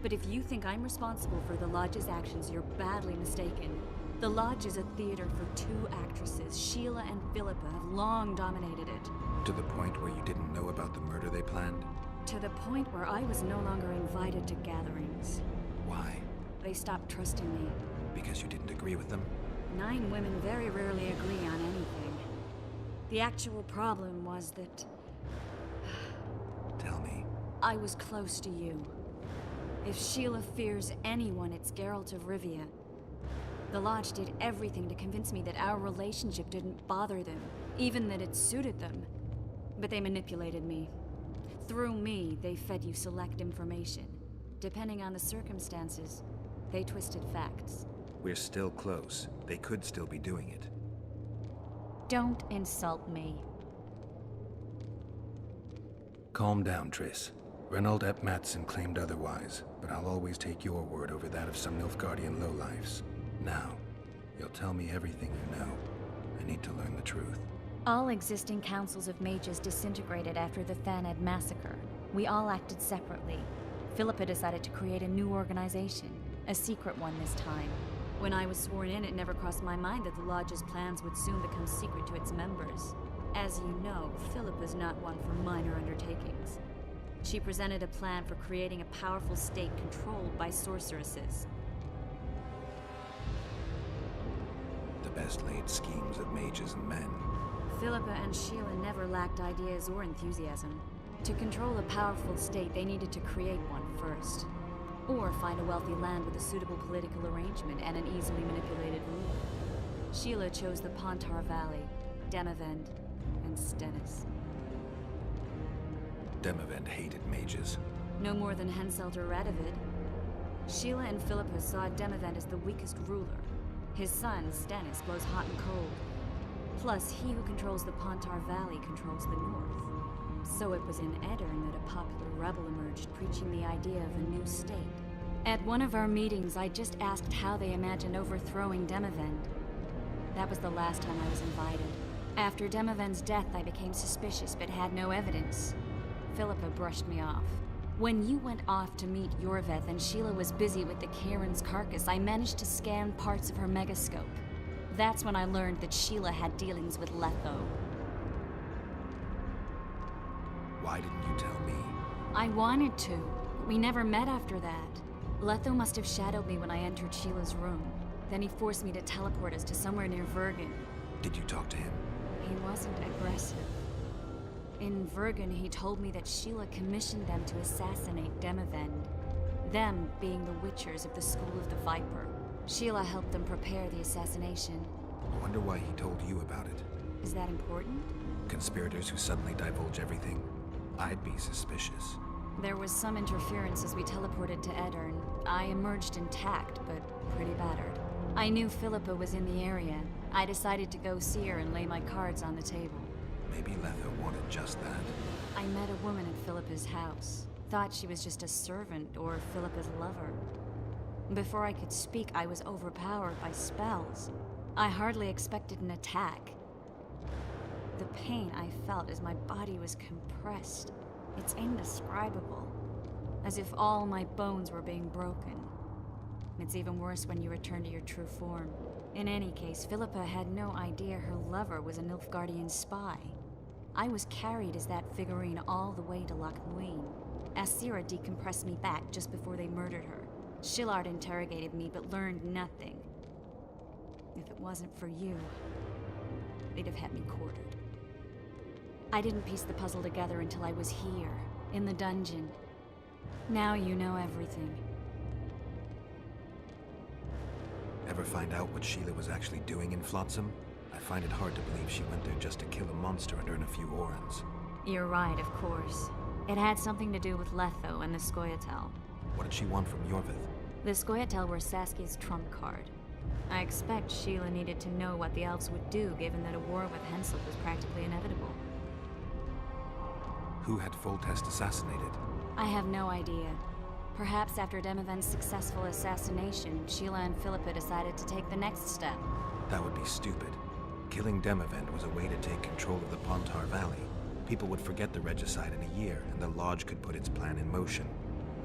But if you think I'm responsible for the Lodge's actions, you're badly mistaken. The Lodge is a theater for 2 actresses. Sheila and Philippa have long dominated it. To the point where you didn't know about the murder they planned? To the point where I was no longer invited to gatherings. Why? They stopped trusting me. Because you didn't agree with them? 9 women very rarely agree on anything. The actual problem was that... Tell me. I was close to you. If Sheila fears anyone, it's Geralt of Rivia. The Lodge did everything to convince me that our relationship didn't bother them, even that it suited them. But they manipulated me. Through me, they fed you select information. Depending on the circumstances, they twisted facts. We're still close. They could still be doing it. Don't insult me. Calm down, Triss. Reynold Ep Matson claimed otherwise, but I'll always take your word over that of some Nilfgaardian lowlifes. Now, you'll tell me everything you know. I need to learn the truth. All existing councils of mages disintegrated after the Thaned massacre. We all acted separately. Philippa decided to create a new organization, a secret one this time. When I was sworn in, it never crossed my mind that the Lodge's plans would soon become secret to its members. As you know, Philippa's not one for minor undertakings. She presented a plan for creating a powerful state controlled by sorceresses. The best laid schemes of mages and men. Philippa and Sheila never lacked ideas or enthusiasm. To control a powerful state, they needed to create one first. Or find a wealthy land with a suitable political arrangement and an easily manipulated ruler. Sheila chose the Pontar Valley, Demavend, and Stennis. Demavend hated mages. No more than Henselt or Radovid. Sheila and Philippa saw Demavend as the weakest ruler. His son, Stennis, blows hot and cold. Plus, he who controls the Pontar Valley controls the north. So it was in Edirn that a popular rebel emerged, preaching the idea of a new state. At one of our meetings, I just asked how they imagined overthrowing Demavend. That was the last time I was invited. After Demavend's death, I became suspicious, but had no evidence. Philippa brushed me off. When you went off to meet Yorveth and Sheila was busy with the Karen's carcass, I managed to scan parts of her megascope. That's when I learned that Sheila had dealings with Letho. Why didn't you tell me? I wanted to, but we never met after that. Letho must have shadowed me when I entered Sheila's room. Then he forced me to teleport us to somewhere near Vergen. Did you talk to him? He wasn't aggressive. In Vergen, he told me that Sheila commissioned them to assassinate Demavend. Them being the Witchers of the School of the Viper. Sheila helped them prepare the assassination. I wonder why he told you about it. Is that important? Conspirators who suddenly divulge everything? I'd be suspicious. There was some interference as we teleported to Edirn. I emerged intact, but pretty battered. I knew Philippa was in the area. I decided to go see her and lay my cards on the table. Maybe Letho wanted just that. I met a woman at Philippa's house. Thought she was just a servant or Philippa's lover. Before I could speak, I was overpowered by spells. I hardly expected an attack. The pain I felt as my body was compressed. It's indescribable. As if all my bones were being broken. It's even worse when you return to your true form. In any case, Philippa had no idea her lover was a Nilfgaardian spy. I was carried as that figurine all the way to Loch Muin. Asira decompressed me back just before they murdered her. Shillard interrogated me but learned nothing. If it wasn't for you, they'd have had me quartered. I didn't piece the puzzle together until I was here, in the dungeon. Now you know everything. Ever find out what Sheila was actually doing in Flotsam? I find it hard to believe she went there just to kill a monster and earn a few orans. You're right, of course. It had something to do with Letho and the Scoia'tael. What did she want from Yorveth? The Scoia'tael were Saskia's trump card. I expect Sheila needed to know what the elves would do, given that a war with Henselt was practically inevitable. Who had Foltest assassinated? I have no idea. Perhaps after Demavend's successful assassination, Sheila and Philippa decided to take the next step. That would be stupid. Killing Demavend was a way to take control of the Pontar Valley. People would forget the regicide in a year, and the Lodge could put its plan in motion.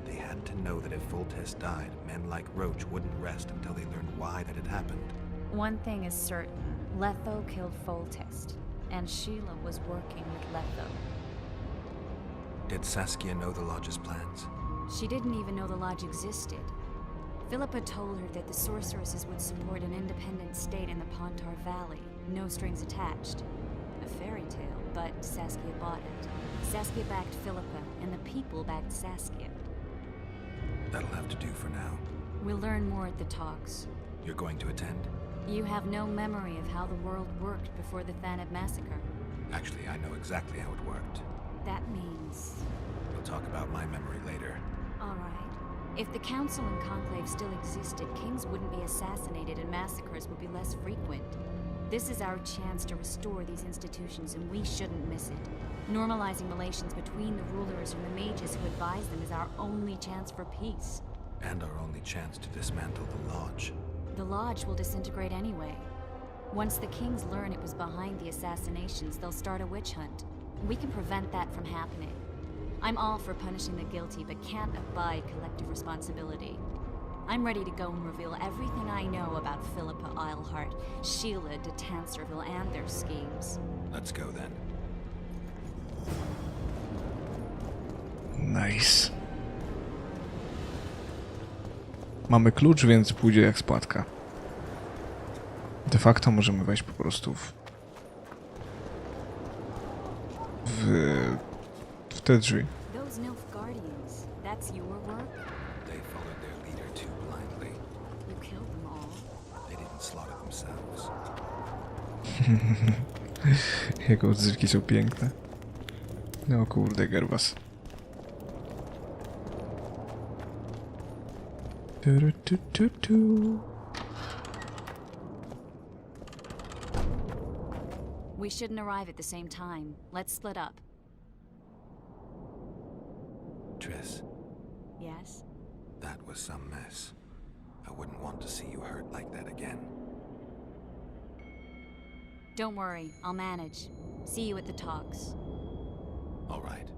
They had to know that if Foltest died, men like Roach wouldn't rest until they learned why that had happened. One thing is certain. Letho killed Foltest, and Sheila was working with Letho. Did Saskia know the Lodge's plans? She didn't even know the Lodge existed. Philippa told her that the sorceresses would support an independent state in the Pontar Valley, no strings attached. A fairy tale, but Saskia bought it. Saskia backed Philippa, and the people backed Saskia. That'll have to do for now. We'll learn more at the talks. You're going to attend? You have no memory of how the world worked before the Thanab massacre. Actually, I know exactly how it worked. That means... We'll talk about my memory later. All right. If the Council and Conclave still existed, kings wouldn't be assassinated and massacres would be less frequent. This is our chance to restore these institutions, and we shouldn't miss it. Normalizing relations between the rulers and the mages who advise them is our only chance for peace. And our only chance to dismantle the Lodge. The Lodge will disintegrate anyway. Once the kings learn it was behind the assassinations, they'll start a witch hunt. We can prevent that from happening. I'm all for punishing the guilty, but can't abide collective responsibility. I'm ready to go and reveal everything I know about Philippa Eilhart, Sheila de Tanserville, and their schemes. Let's go then. Nice. Mamy klucz, więc pójdzie jak spłatka. De facto możemy wejść po prostu w te drzwi. Those Nilfgaardians, that's your work? They followed their leader too blindly. You killed them all. They didn't slaughter themselves. Jego odzywki są piękne. No kurde, Gerwas. We shouldn't arrive at the same time. Let's split up. Triss, Yes? that was some mess. I wouldn't want to see you hurt like that again. Don't worry, I'll manage. See you at the talks. All right.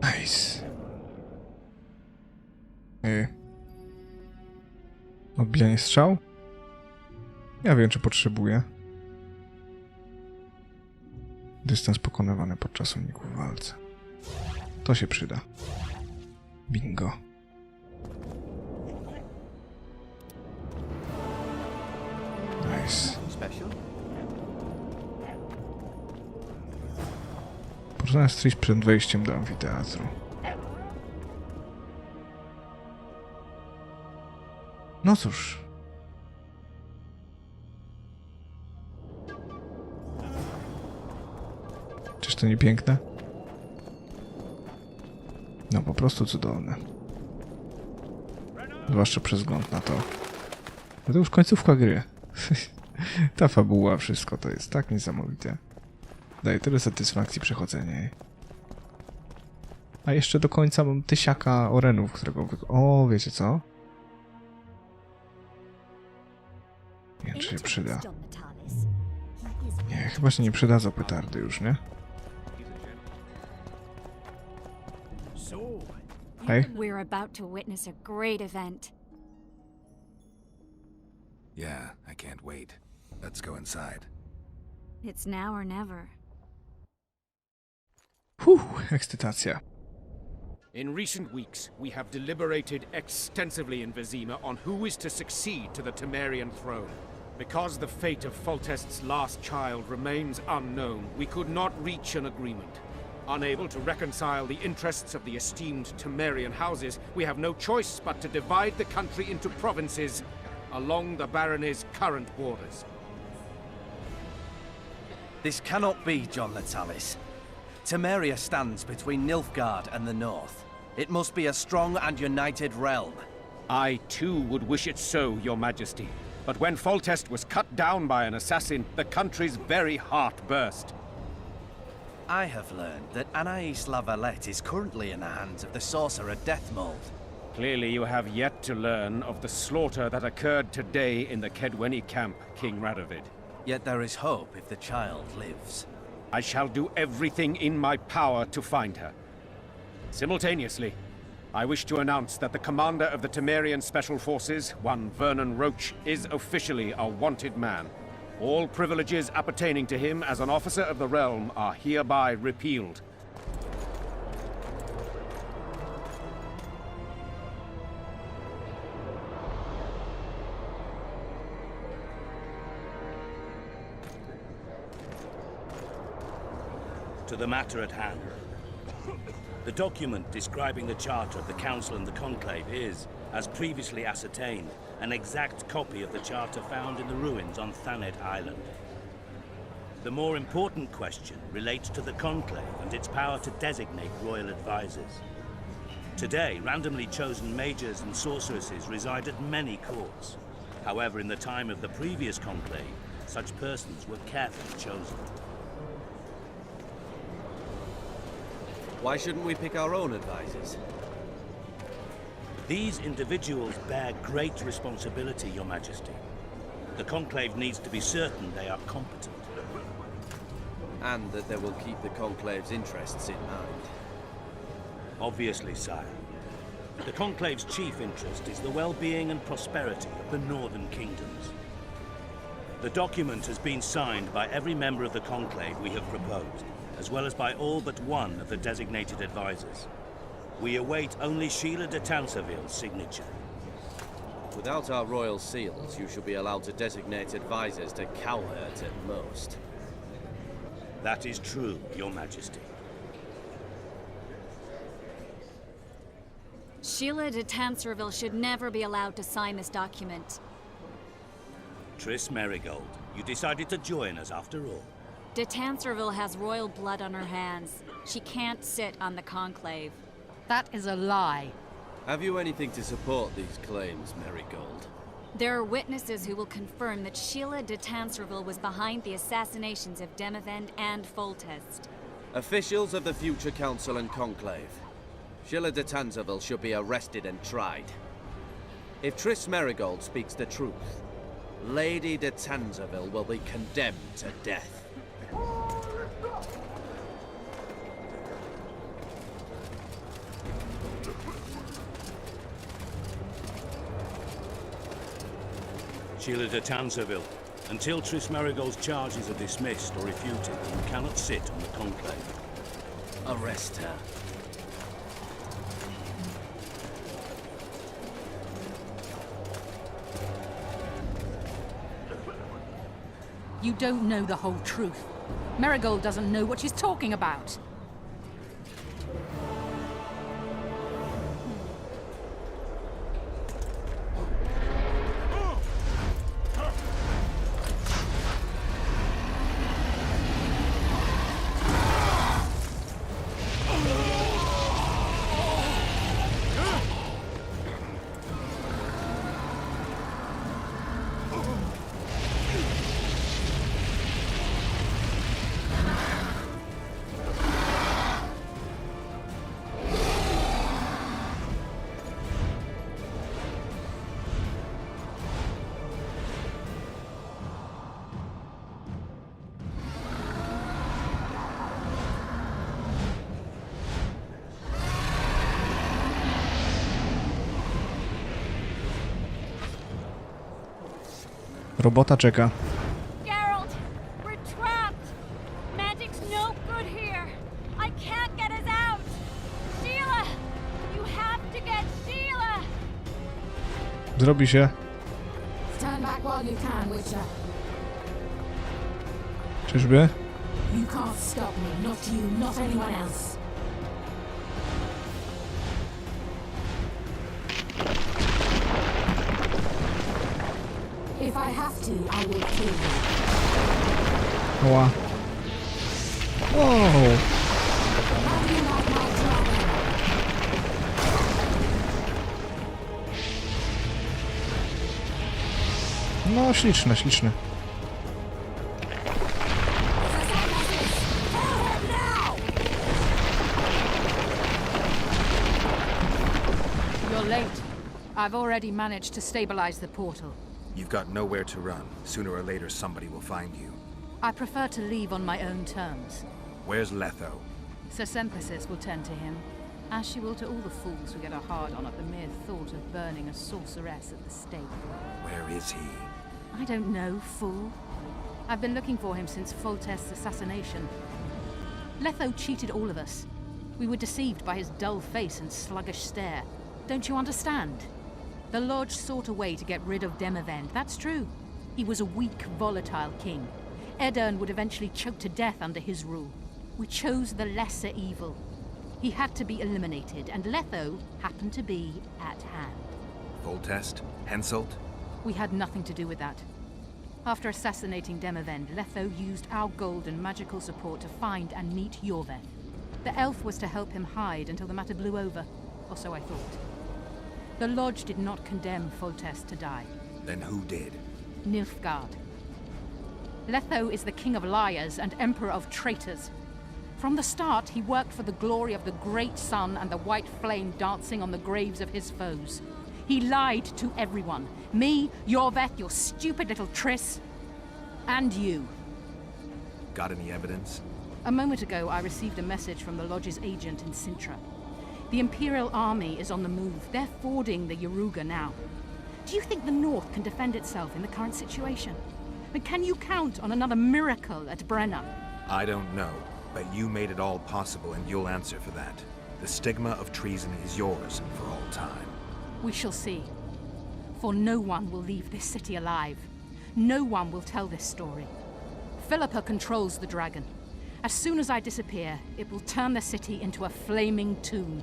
Nice. Odbijanie strzał? Ja wiem, czy potrzebuję. Dystans pokonywany podczas uniku w walce. To się przyda. Bingo. Nice. Poczynamy strzelić przed wejściem do amfiteatru. No cóż. Czyż to nie piękne? No po prostu cudowne. Zwłaszcza przez wzgląd na to. No to już końcówka gry. Ta fabuła, wszystko to jest tak niesamowite. Daje tyle satysfakcji przechodzenie. A jeszcze do końca mam tysiaka orenów, którego O, wiecie co? Nie wiem, czy się przyda. Nie, chyba się nie przydadzą petardy już, nie? Hej. We're about to witness a great event. Yeah, I can't wait. Let's go inside. It's now or never. Ekscytacja. In recent weeks, we have deliberated extensively in Vizima on who is to succeed to the Temerian throne. Because the fate of Foltest's last child remains unknown, we could not reach an agreement. Unable to reconcile the interests of the esteemed Temerian houses, we have no choice but to divide the country into provinces along the barony's current borders. This cannot be, John Natalis. Temeria stands between Nilfgaard and the north. It must be a strong and united realm. I too would wish it so, Your Majesty. But when Foltest was cut down by an assassin, the country's very heart burst. I have learned that Anais La Valette is currently in the hands of the sorcerer Deathmold. Clearly you have yet to learn of the slaughter that occurred today in the Kedweni camp, King Radovid. Yet there is hope if the child lives. I shall do everything in my power to find her. Simultaneously, I wish to announce that the commander of the Temerian Special Forces, one Vernon Roach, is officially a wanted man. All privileges appertaining to him as an officer of the realm are hereby repealed. To the matter at hand. The document describing the charter of the Council and the Conclave is, as previously ascertained, an exact copy of the charter found in the ruins on Thanet Island. The more important question relates to the Conclave and its power to designate royal advisors. Today, randomly chosen mages and sorceresses reside at many courts. However, in the time of the previous Conclave, such persons were carefully chosen. Why shouldn't we pick our own advisors? These individuals bear great responsibility, Your Majesty. The Conclave needs to be certain they are competent. And that they will keep the Conclave's interests in mind. Obviously, sire. The Conclave's chief interest is the well-being and prosperity of the northern kingdoms. The document has been signed by every member of the conclave we have proposed, as well as by all but one of the designated advisors. We await only Sheila de Tanserville's signature. Without our royal seals, you should be allowed to designate advisors to cowherd at most. That is true, Your Majesty. Sheila de Tanserville should never be allowed to sign this document. Triss Merigold, you decided to join us after all. De Tanserville has royal blood on her hands. She can't sit on the conclave. That is a lie. Have you anything to support these claims, Merigold? There are witnesses who will confirm that Sheila de Tanserville was behind the assassinations of Demavend and Foltest. Officials of the future council and conclave. Sheila de Tanserville should be arrested and tried. If Triss Merigold speaks the truth, Lady de Tanserville will be condemned to death. Sheila de Tanserville, until Triss Merigold's charges are dismissed or refuted, you cannot sit on the conclave. Arrest her. You don't know the whole truth. Merigold doesn't know what she's talking about. Robota czeka. Geralt, we're trapped. Magic's no good here. I can't get us out. Sheila, you have to get Sheila. Zrobi się. Stand back while you can, Witcher. Czyżby? You can't stop me, not you, not anyone else. If I have to, I will kill you. Oła. Wow. How do you like my dragon? No, śliczne, śliczne. You're late. I've already managed to stabilize the portal. You've got nowhere to run. Sooner or later, somebody will find you. I prefer to leave on my own terms. Where's Letho? Sir Sympathis will tend to him, as she will to all the fools who get a hard-on at the mere thought of burning a sorceress at the stake. Where is he? I don't know, fool. I've been looking for him since Foltest's assassination. Letho cheated all of us. We were deceived by his dull face and sluggish stare. Don't you understand? The Lodge sought a way to get rid of Demavend, that's true. He was a weak, volatile king. Edirn would eventually choke to death under his rule. We chose the lesser evil. He had to be eliminated, and Letho happened to be at hand. Foltest? Henselt? We had nothing to do with that. After assassinating Demavend, Letho used our gold and magical support to find and meet Yorveth. The elf was to help him hide until the matter blew over, or so I thought. The Lodge did not condemn Foltest to die. Then who did? Nilfgaard. Letho is the king of liars and emperor of traitors. From the start, he worked for the glory of the great sun and the white flame dancing on the graves of his foes. He lied to everyone. Me, Yorveth, your stupid little Triss, and you. Got any evidence? A moment ago, I received a message from the Lodge's agent in Sintra. The Imperial Army is on the move. They're fording the Yaruga now. Do you think the North can defend itself in the current situation? But can you count on another miracle at Brenna? I don't know, but you made it all possible and you'll answer for that. The stigma of treason is yours for all time. We shall see. For no one will leave this city alive. No one will tell this story. Philippa controls the dragon. As soon as I disappear, it will turn the city into a flaming tomb.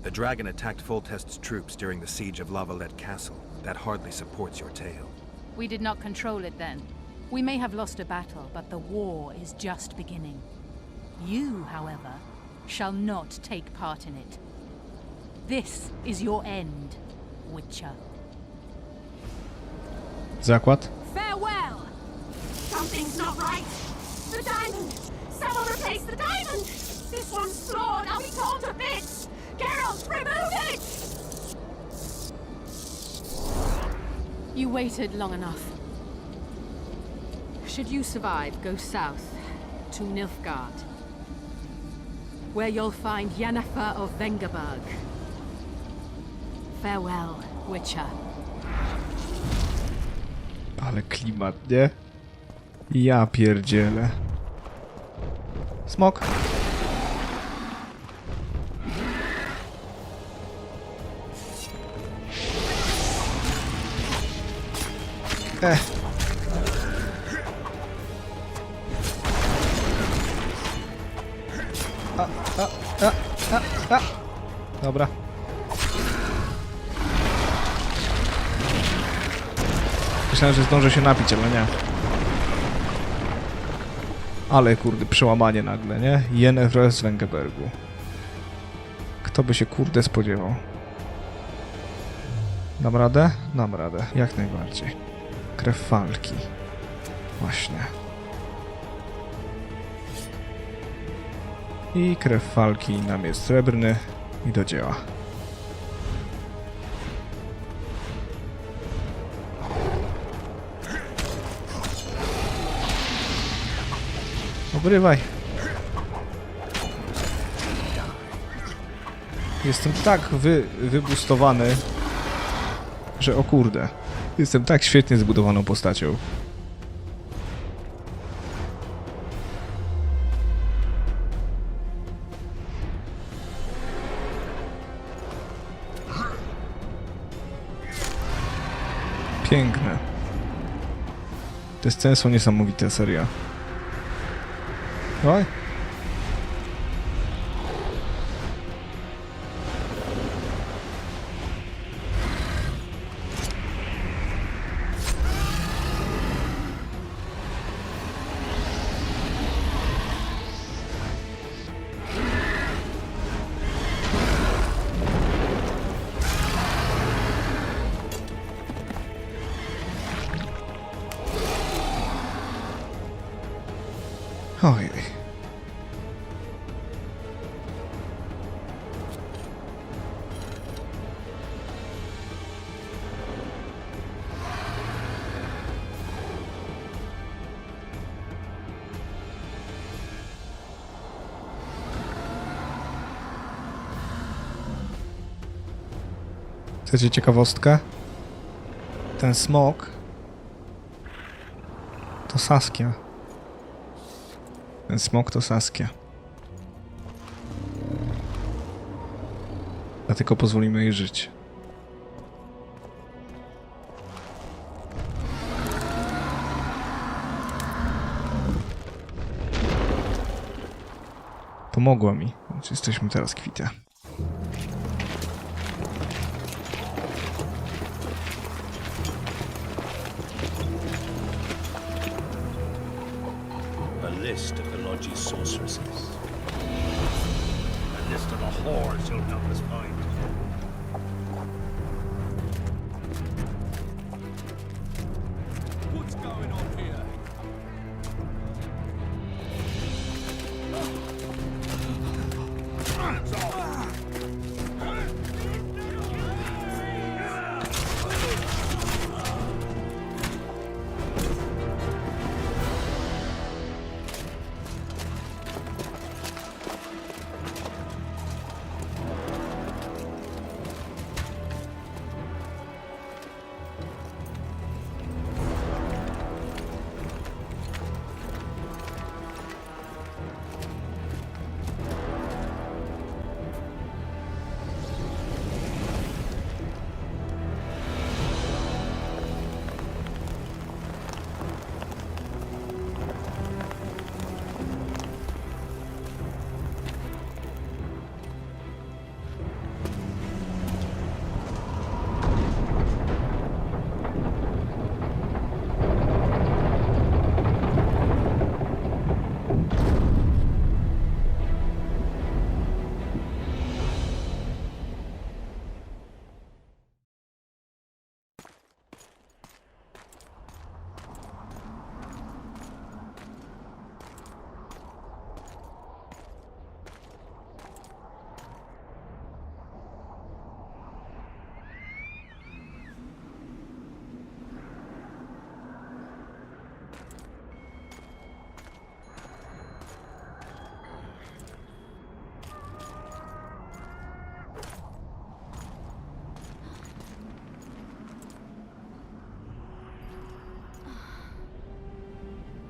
The dragon attacked Foltest's troops during the siege of Lavalette Castle. That hardly supports your tale. We did not control it then. We may have lost a battle, but the war is just beginning. You, however, shall not take part in it. This is your end, Witcher. Zakład? Farewell! Something's not right! The diamond! Someone replace the diamond! This one's flawed! I'll be torn to bits! Geralt, remove it! You waited long enough. Should you survive, go south to Nilfgaard, where you'll find Yennefer of Vengerberg. Farewell, Witcher. Ale klimat, nie? Ja pierdzielę. Smok. Dobra. Myślałem, że zdążę się napić, ale nie. Ale kurde, przełamanie nagle, nie? Yennefer z Wengerbergu. Kto by się kurde spodziewał? Dam radę? Dam radę, jak najbardziej. Krew walki. Właśnie. I krew walki nam jest srebrny i do dzieła. Obrywaj. Jestem tak wybustowany, że o kurde. Jestem tak świetnie zbudowaną postacią. Piękne. Te sceny są niesamowite, serio. Oj. Ojej. Chcecie ciekawostkę? Ten smok to Saskia. Ten smok to Saskia. Dlatego pozwolimy jej żyć. Pomogła mi, więc jesteśmy teraz kwita. List of the Lodge's sorceresses. A list of the whores you'll doubtless find. What's going on here? Hands off!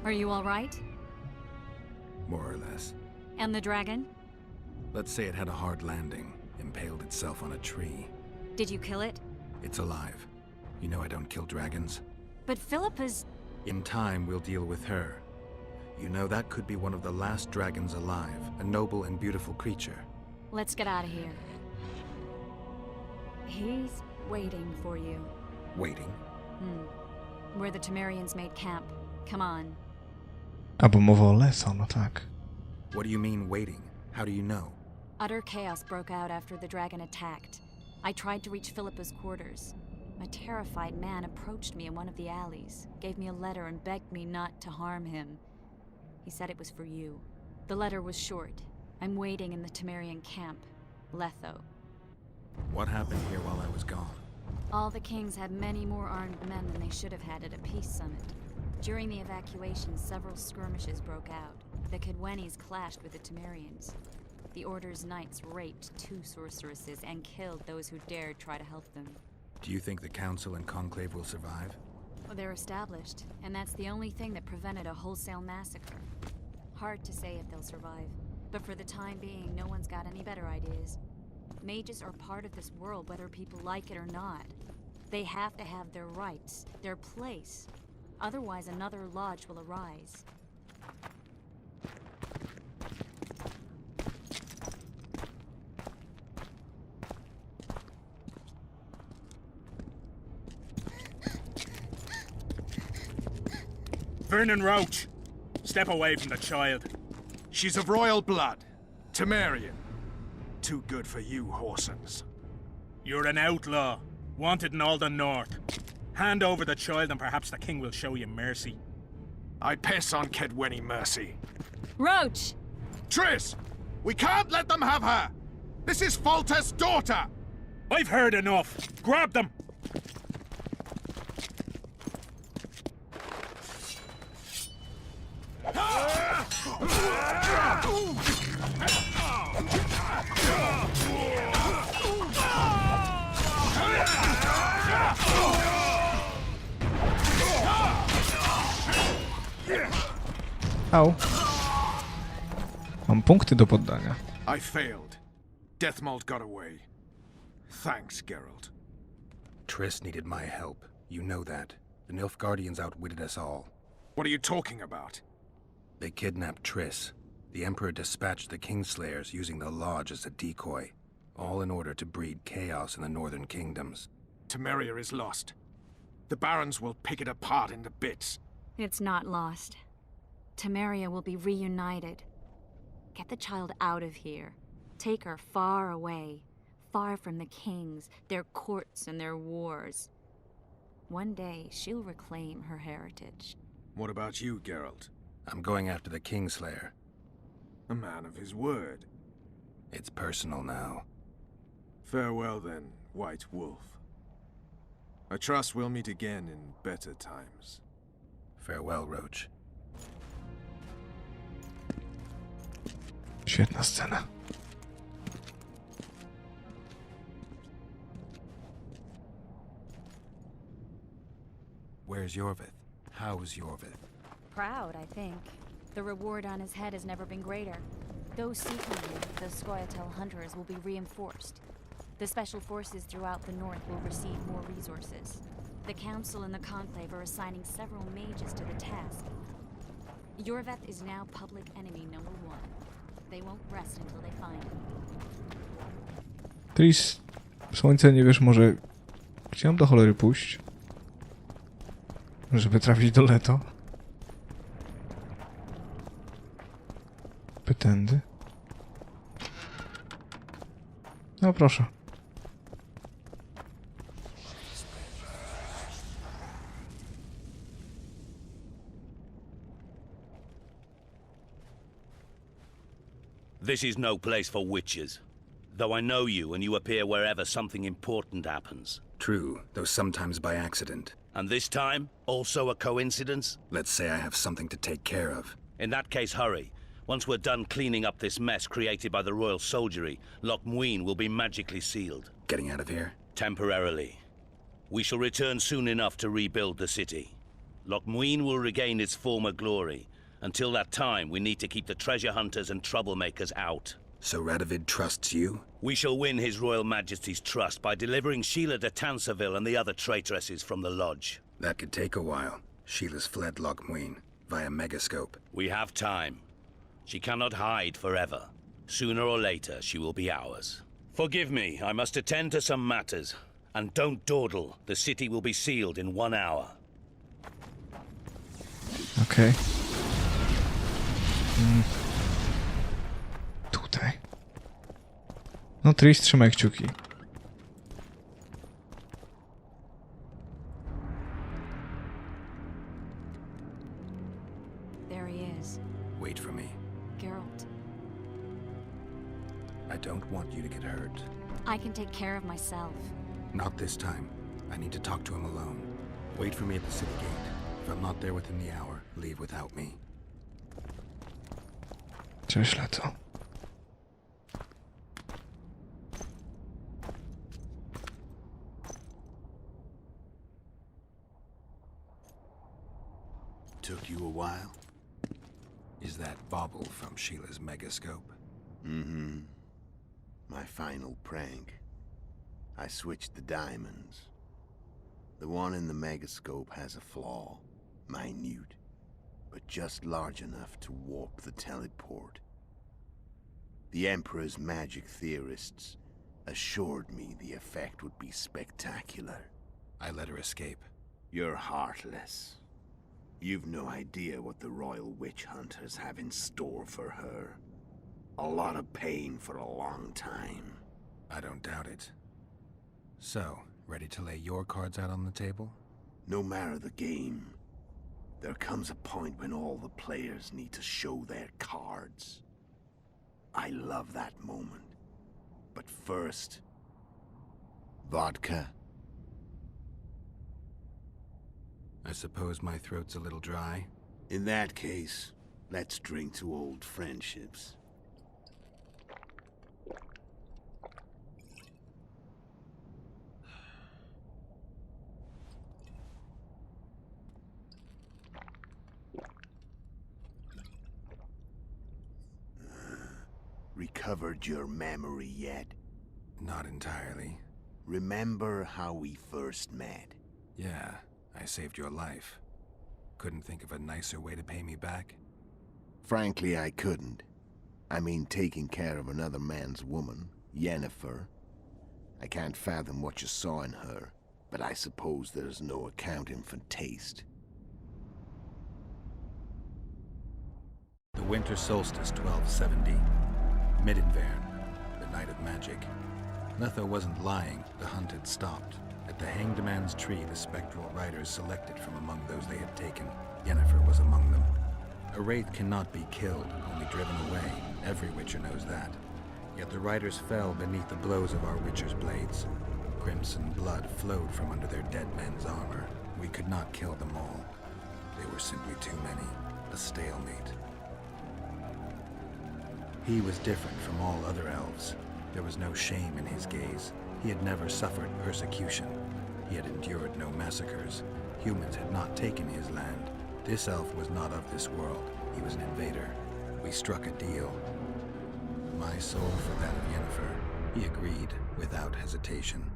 Are you all right? More or less. And the dragon? Let's say it had a hard landing, impaled itself on a tree. Did you kill it? It's alive. You know I don't kill dragons. But Philippa's... In time, we'll deal with her. You know, that could be one of the last dragons alive, a noble and beautiful creature. Let's get out of here. He's waiting for you. Waiting? Where the Temerians made camp. Come on. Albo mowa o Leso, no tak. What do you mean, waiting? How do you know? Utter chaos broke out after the dragon attacked. I tried to reach Philippa's quarters. A terrified man approached me in one of the alleys, gave me a letter and begged me not to harm him. He said it was for you. The letter was short. I'm waiting in the Temerian camp, Letho. What happened here while I was gone? All the kings had many more armed men than they should have had at a peace summit. During the evacuation, several skirmishes broke out. The Kedwenis clashed with the Temerians. The Order's knights raped 2 sorceresses and killed those who dared try to help them. Do you think the Council and Conclave will survive? Well, they're established, and that's the only thing that prevented a wholesale massacre. Hard to say if they'll survive, but for the time being, no one's got any better ideas. Mages are part of this world, whether people like it or not. They have to have their rights, their place. Otherwise, another lodge will arise. Vernon Roach, step away from the child. She's of royal blood. Temerian. Too good for you, Horsons. You're an outlaw, wanted in all the north. Hand over the child and perhaps the king will show you mercy. I piss on Kedweni mercy. Roach! Triss! We can't let them have her! This is Foltest's daughter! I've heard enough. Grab them! Au. Mam punkty do poddania. I failed. Deathmold got away. Thanks, Geralt. Triss needed my help. You know that. The Nilfgaardians outwitted us all. What are you talking about? They kidnapped Triss. The Emperor dispatched the Kingslayers using the Lodge as a decoy, all in order to breed chaos in the northern kingdoms. Temeria is lost. The Barons will pick it apart into bits. It's not lost. Temeria will be reunited. Get the child out of here. Take her far away, far from the kings, their courts and their wars. One day, she'll reclaim her heritage. What about you, Geralt? I'm going after the Kingslayer. A man of his word. It's personal now. Farewell then, White Wolf. I trust we'll meet again in better times. Farewell, Roach. Świetna scena. Where's Yorvith? How's Yorvith? Proud, I think. The reward on his head has never been greater. Those seeking him, the Scoia'tael hunters, will be reinforced. The special forces throughout the north will receive more resources. The Council and the Conclave are assigning several mages to the task. Yorvith is now public enemy #1. They won't rest until they find him. Tris, słońce, nie wiesz, może gdzie mam do cholery pójść? Żeby trafić do Leto? Pytędy? No proszę. This is no place for witches. Though I know you, and you appear wherever something important happens. True, though sometimes by accident. And this time, also a coincidence? Let's say I have something to take care of. In that case, hurry. Once we're done cleaning up this mess created by the royal soldiery, Loch Muin will be magically sealed. Getting out of here? Temporarily. We shall return soon enough to rebuild the city. Lochmuin will regain its former glory. Until that time, we need to keep the treasure hunters and troublemakers out. So Radovid trusts you? We shall win His Royal Majesty's trust by delivering Sheila de Tanserville and the other traitresses from the lodge. That could take a while. Sheila's fled Lochmuin via Megascope. We have time. She cannot hide forever. Sooner or later, she will be ours. Forgive me, I must attend to some matters. And don't dawdle. The city will be sealed in 1 hour. Okej. Tutaj. No, Tris, trzymaj kciuki. There he is. Wait for me. Geralt. I don't want you to get hurt. I can take care of myself. Not this time. I need to talk to him alone. Wait for me at the city gate. If I'm not there within the hour, leave without me. Prześlę to. Took you a while? Is that bauble from Sheila's Megascope? Mm-hmm. My final prank. I switched the diamonds. The one in the Megascope has a flaw. Minute. But just large enough to warp the teleport. The Emperor's magic theorists assured me the effect would be spectacular. I let her escape. You're heartless. You've no idea what the Royal Witch Hunters have in store for her. A lot of pain for a long time. I don't doubt it. So, ready to lay your cards out on the table? No matter the game, there comes a point when all the players need to show their cards. I love that moment. But first, vodka. I suppose my throat's a little dry. In that case, let's drink to old friendships. Recovered your memory yet? Not entirely. Remember how we first met? Yeah, I saved your life. Couldn't think of a nicer way to pay me back? Frankly, I couldn't. I mean, taking care of another man's woman, Yennefer. I can't fathom what you saw in her, but I suppose there's no accounting for taste. The winter solstice, 1270. Midinvern, the night of magic. Letho wasn't lying, the hunt had stopped. At the Hanged Man's Tree, the spectral riders selected from among those they had taken. Yennefer was among them. A wraith cannot be killed, only driven away. Every witcher knows that. Yet the riders fell beneath the blows of our witcher's blades. Crimson blood flowed from under their dead men's armor. We could not kill them all. They were simply too many. A stalemate. He was different from all other elves. There was no shame in his gaze. He had never suffered persecution. He had endured no massacres. Humans had not taken his land. This elf was not of this world. He was an invader. We struck a deal. My soul for that of Yennefer. He agreed without hesitation.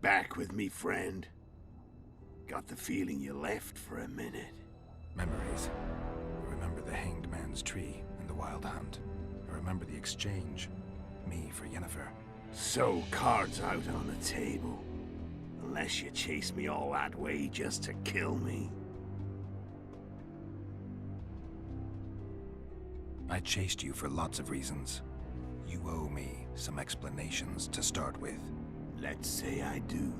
Back with me, friend. Got the feeling you left for a minute. Memories. I remember the Hanged Man's Tree and the Wild Hunt. I remember the exchange. Me for Yennefer. So, cards out on the table. Unless you chase me all that way just to kill me. I chased you for lots of reasons. You owe me some explanations to start with. Let's say I do.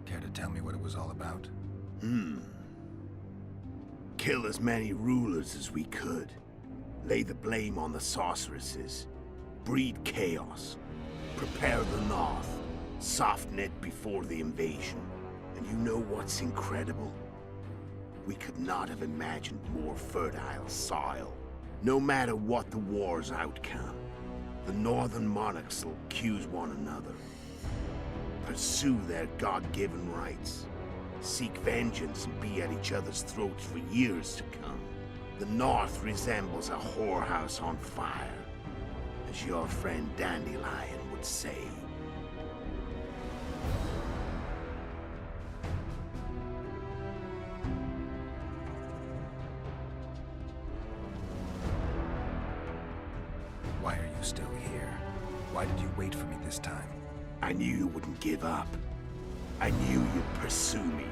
Care to tell me what it was all about? Kill as many rulers as we could. Lay the blame on the sorceresses. Breed chaos. Prepare the north. Soften it before the invasion. And you know what's incredible? We could not have imagined more fertile soil. No matter what the war's outcome, the northern monarchs will accuse one another, pursue their God-given rights, seek vengeance and be at each other's throats for years to come. The North resembles a whorehouse on fire, as your friend Dandelion would say. Why are you still here? Why did you wait for me this time? I knew you wouldn't give up. I knew you'd pursue me.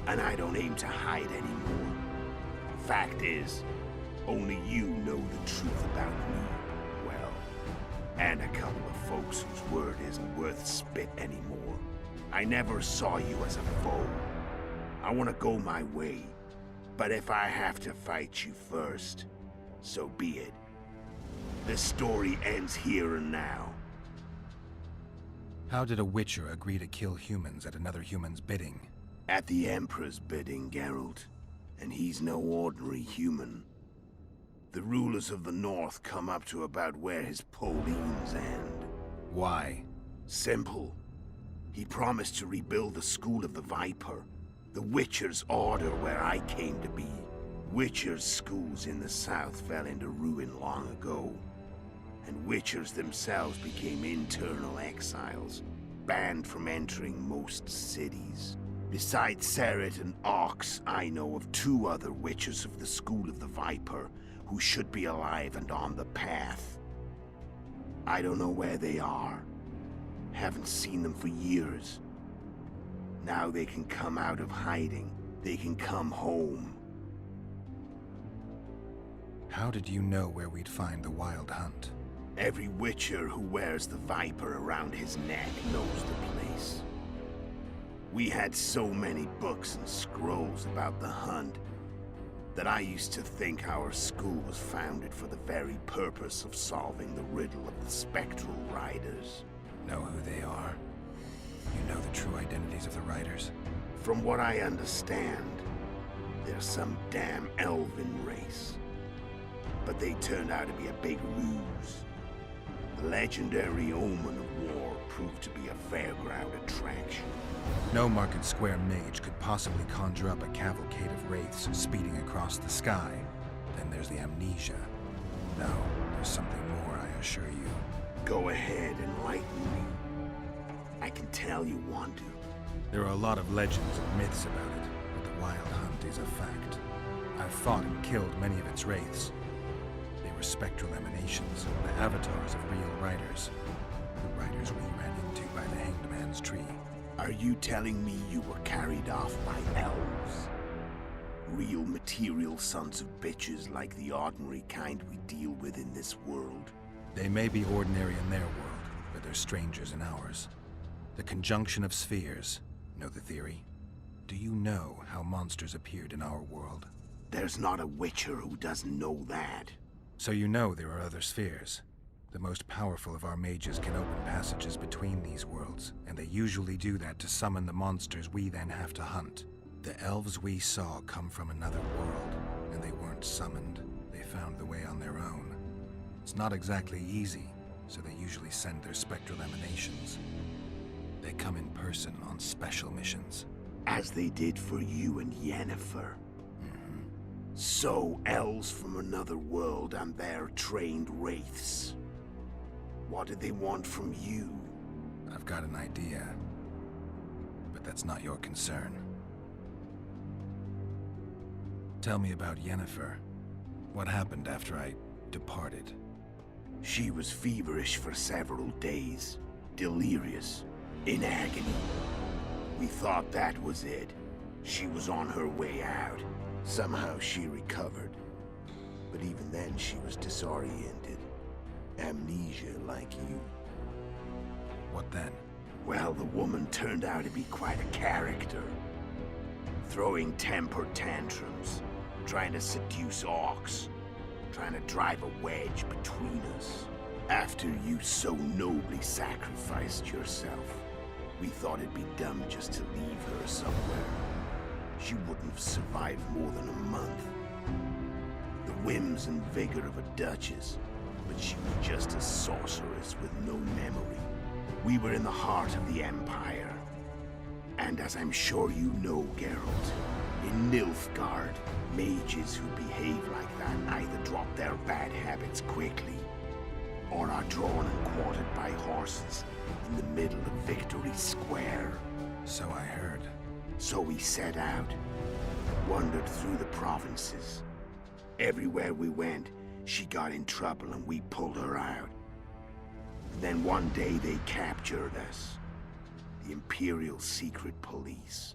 And I don't aim to hide anymore. Fact is, only you know the truth about me. Well, and a couple of folks whose word isn't worth spit anymore. I never saw you as a foe. I want to go my way. But if I have to fight you first, so be it. This story ends here and now. How did a Witcher agree to kill humans at another human's bidding? At the Emperor's bidding, Geralt. And he's no ordinary human. The rulers of the North come up to about where his Pauline's end. Why? Simple. He promised to rebuild the School of the Viper, the Witcher's order where I came to be. Witcher's schools in the south fell into ruin long ago, and Witchers themselves became internal exiles, banned from entering most cities. Besides Seret and Ox, I know of 2 other Witchers of the School of the Viper who should be alive and on the path. I don't know where they are. Haven't seen them for years. Now they can come out of hiding. They can come home. How did you know where we'd find the Wild Hunt? Every Witcher who wears the Viper around his neck knows the place. We had so many books and scrolls about the hunt that I used to think our school was founded for the very purpose of solving the riddle of the spectral riders. Know who they are? You know the true identities of the riders? From what I understand, they're some damn elven race. But they turned out to be a big ruse. The legendary omen of war proved to be a fairground attraction. No Market Square mage could possibly conjure up a cavalcade of wraiths speeding across the sky. Then there's the amnesia. No, there's something more, I assure you. Go ahead, enlighten me. I can tell you want to. There are a lot of legends and myths about it, but the Wild Hunt is a fact. I've fought and killed many of its wraiths. They were spectral emanations, the avatars of real riders. The riders we ran into by the Hanged Man's tree. Are you telling me you were carried off by elves? Real material sons of bitches like the ordinary kind we deal with in this world? They may be ordinary in their world, but they're strangers in ours. The conjunction of spheres. Know the theory? Do you know how monsters appeared in our world? There's not a Witcher who doesn't know that. So you know there are other spheres. The most powerful of our mages can open passages between these worlds, and they usually do that to summon the monsters we then have to hunt. The elves we saw come from another world, and they weren't summoned. They found the way on their own. It's not exactly easy, so they usually send their spectral emanations. They come in person on special missions. As they did for you and Yennefer. So, elves from another world and their trained wraiths. What did they want from you? I've got an idea, but that's not your concern. Tell me about Yennefer. What happened after I departed? She was feverish for several days, delirious, in agony. We thought that was it. She was on her way out. Somehow she recovered. But even then she was disoriented. Amnesia like you. What then? Well, the woman turned out to be quite a character. Throwing temper tantrums, trying to seduce orcs, trying to drive a wedge between us. After you so nobly sacrificed yourself, we thought it'd be dumb just to leave her somewhere. She wouldn't have survived more than a month. The whims and vigor of a duchess, but she was just a sorceress with no memory. We were in the heart of the Empire. And as I'm sure you know, Geralt, in Nilfgaard, mages who behave like that either drop their bad habits quickly, or are drawn and quartered by horses in the middle of Victory Square. So I heard. So we set out, wandered through the provinces. Everywhere we went, she got in trouble and we pulled her out. And then one day they captured us. The Imperial Secret Police.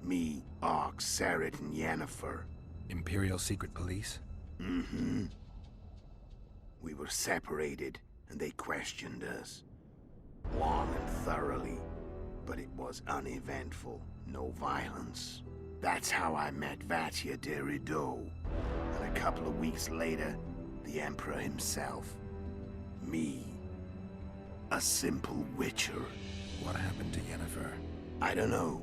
Me, Ox, Sarah, and Yennefer. Imperial Secret Police? Mm-hmm. We were separated, and they questioned us. Long and thoroughly, but it was uneventful. No violence. That's how I met Vatia de Rideau. And a couple of weeks later, the Emperor himself. Me. A simple witcher. What happened to Yennefer? I don't know.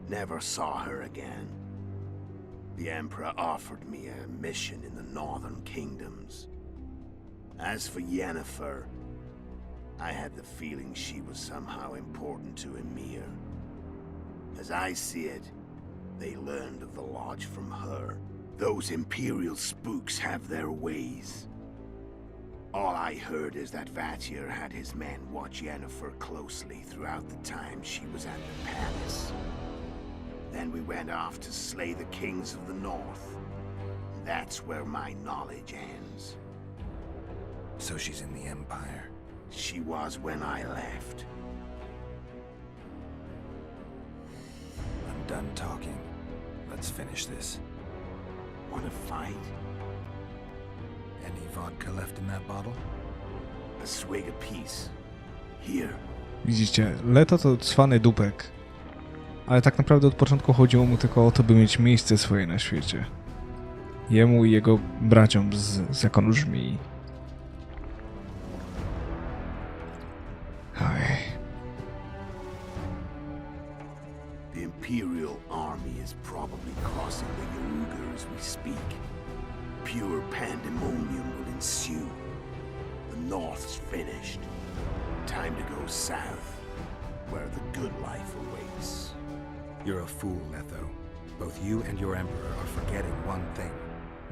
Never saw her again. The Emperor offered me a mission in the northern kingdoms. As for Yennefer, I had the feeling she was somehow important to Emir. As I see it, they learned of the lodge from her. Those Imperial spooks have their ways. All I heard is that Vatir had his men watch Yennefer closely throughout the time she was at the palace. Then we went off to slay the kings of the north. That's where my knowledge ends. So she's in the Empire? She was when I left. I'm done talking. Let's finish this. Want to fight? Any vodka left in that bottle? A swig apiece. Here. Widzicie, Leto to cwany dupek. Ale tak naprawdę od początku chodziło mu tylko o to, by mieć miejsce swoje na świecie. Jemu i jego braciom z zakonu żmii. Oj. The Imperial army is probably crossing the Yaruga as we speak. Pure pandemonium will ensue. The North's finished. Time to go south, where the good life awaits. You're a fool, Letho. Both you and your Emperor are forgetting one thing.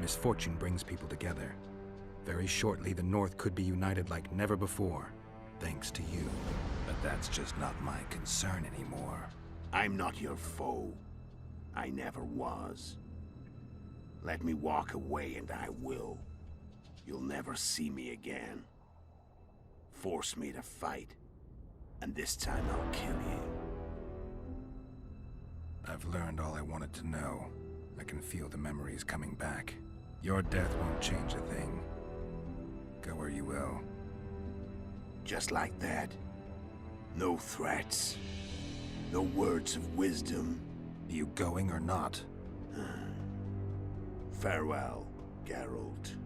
Misfortune brings people together. Very shortly, the North could be united like never before, thanks to you. But that's just not my concern anymore. I'm not your foe. I never was. Let me walk away and I will. You'll never see me again. Force me to fight, and this time I'll kill you. I've learned all I wanted to know. I can feel the memories coming back. Your death won't change a thing. Go where you will. Just like that. No threats. No words of wisdom. You going or not? Farewell, Geralt.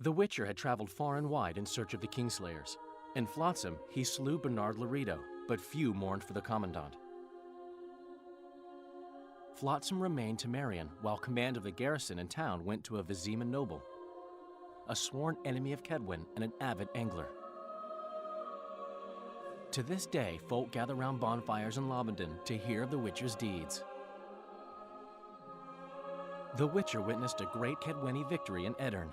The Witcher had traveled far and wide in search of the Kingslayers. In Flotsam, he slew Bernard Laredo, but few mourned for the Commandant. Flotsam remained Temerian, while command of the garrison and town went to a Vizima noble, a sworn enemy of Kedwen and an avid angler. To this day, folk gather round bonfires in Lobenden to hear of the Witcher's deeds. The Witcher witnessed a great Kedweni victory in Edirn.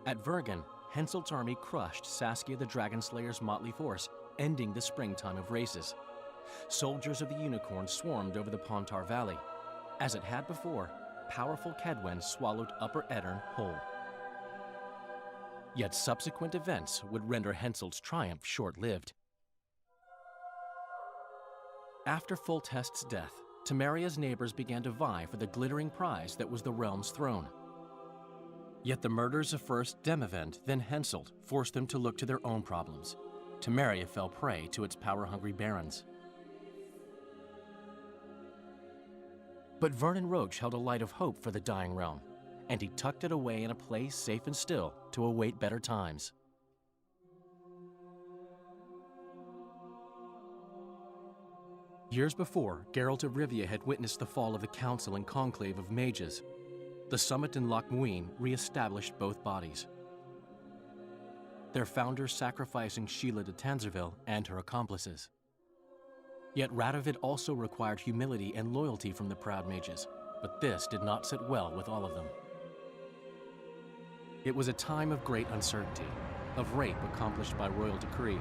At Vergen, Henselt's army crushed Saskia the Dragonslayer's motley force, ending the springtime of races. Soldiers of the Unicorn swarmed over the Pontar Valley. As it had before, powerful Kedwen swallowed Upper Edirn whole. Yet subsequent events would render Henselt's triumph short-lived. After Foltest's death, Temeria's neighbors began to vie for the glittering prize that was the realm's throne. Yet the murders of first Demavend, then Henselt, forced them to look to their own problems. Temeria fell prey to its power-hungry barons. But Vernon Roche held a light of hope for the dying realm, and he tucked it away in a place safe and still to await better times. Years before, Geralt of Rivia had witnessed the fall of the Council and Conclave of Mages. The summit in Loch Muin re-established both bodies, their founders sacrificing Sheila de Tanzerville and her accomplices. Yet Radovid also required humility and loyalty from the proud mages, but this did not sit well with all of them. It was a time of great uncertainty, of rape accomplished by royal decree.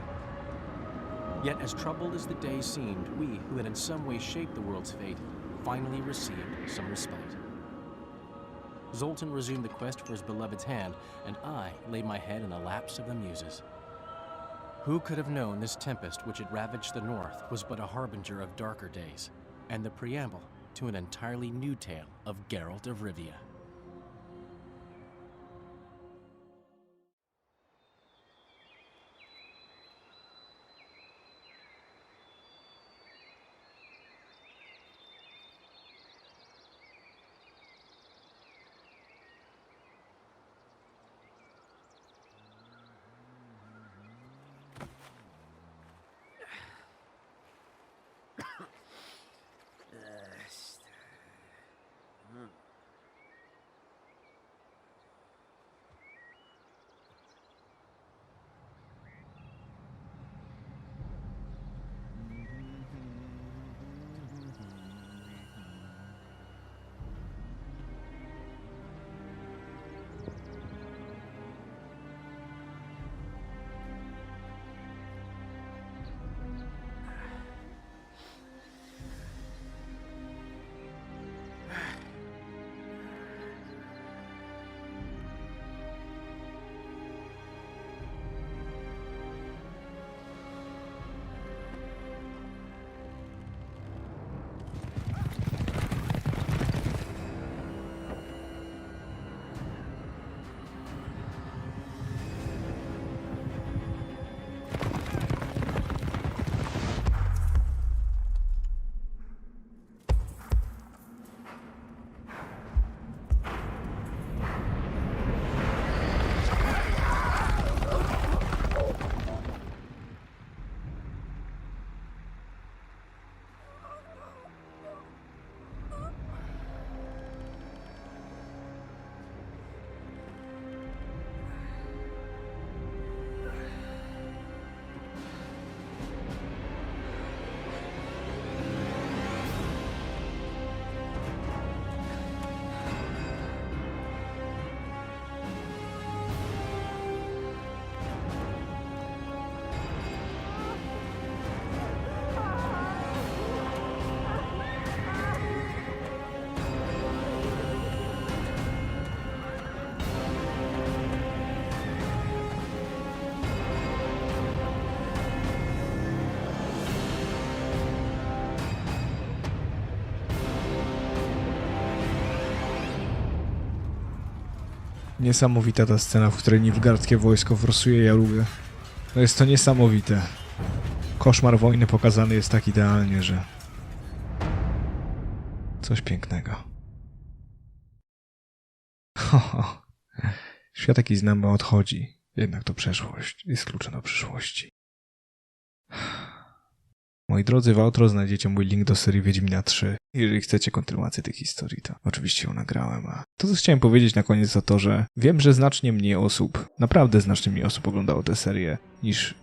Yet as troubled as the days seemed, we, who had in some way shaped the world's fate, finally received some respite. Zoltan resumed the quest for his beloved's hand, and I laid my head in the laps of the muses. Who could have known this tempest which had ravaged the north was but a harbinger of darker days, and the preamble to an entirely new tale of Geralt of Rivia. Niesamowita ta scena, w której nilfgaardzkie wojsko forsuje Jarugę. No jest to niesamowite. Koszmar wojny pokazany jest tak idealnie, że... coś pięknego. Świat jaki znamy odchodzi, jednak to przeszłość jest kluczem do przyszłości. Moi drodzy, w outro znajdziecie mój link do serii Wiedźmina 3. Jeżeli chcecie kontynuację tej historii, to oczywiście ją nagrałem. A to, co chciałem powiedzieć na koniec, to to, że wiem, że znacznie mniej osób, naprawdę znacznie mniej osób oglądało tę serię niż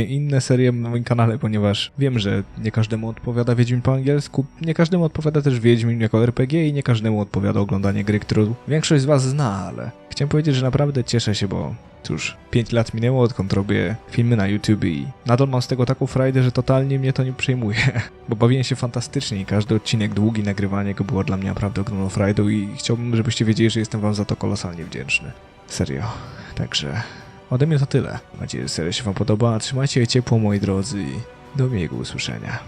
inne serie na moim kanale, ponieważ wiem, że nie każdemu odpowiada Wiedźmin po angielsku, nie każdemu odpowiada też Wiedźmin jako RPG i nie każdemu odpowiada oglądanie gry, którą większość z was zna, ale chciałem powiedzieć, że naprawdę cieszę się, bo cóż, 5 lat minęło, odkąd robię filmy na YouTube i nadal mam z tego taką frajdę, że totalnie mnie to nie przejmuje, bo bawiłem się fantastycznie i każdy odcinek długi, nagrywanie go było dla mnie naprawdę ogromną frajdą i chciałbym, żebyście wiedzieli, że jestem wam za to kolosalnie wdzięczny. Serio. Także ode mnie to tyle. Mam nadzieję, że seria się wam podoba. Trzymajcie się ciepło, moi drodzy, i do miłego usłyszenia.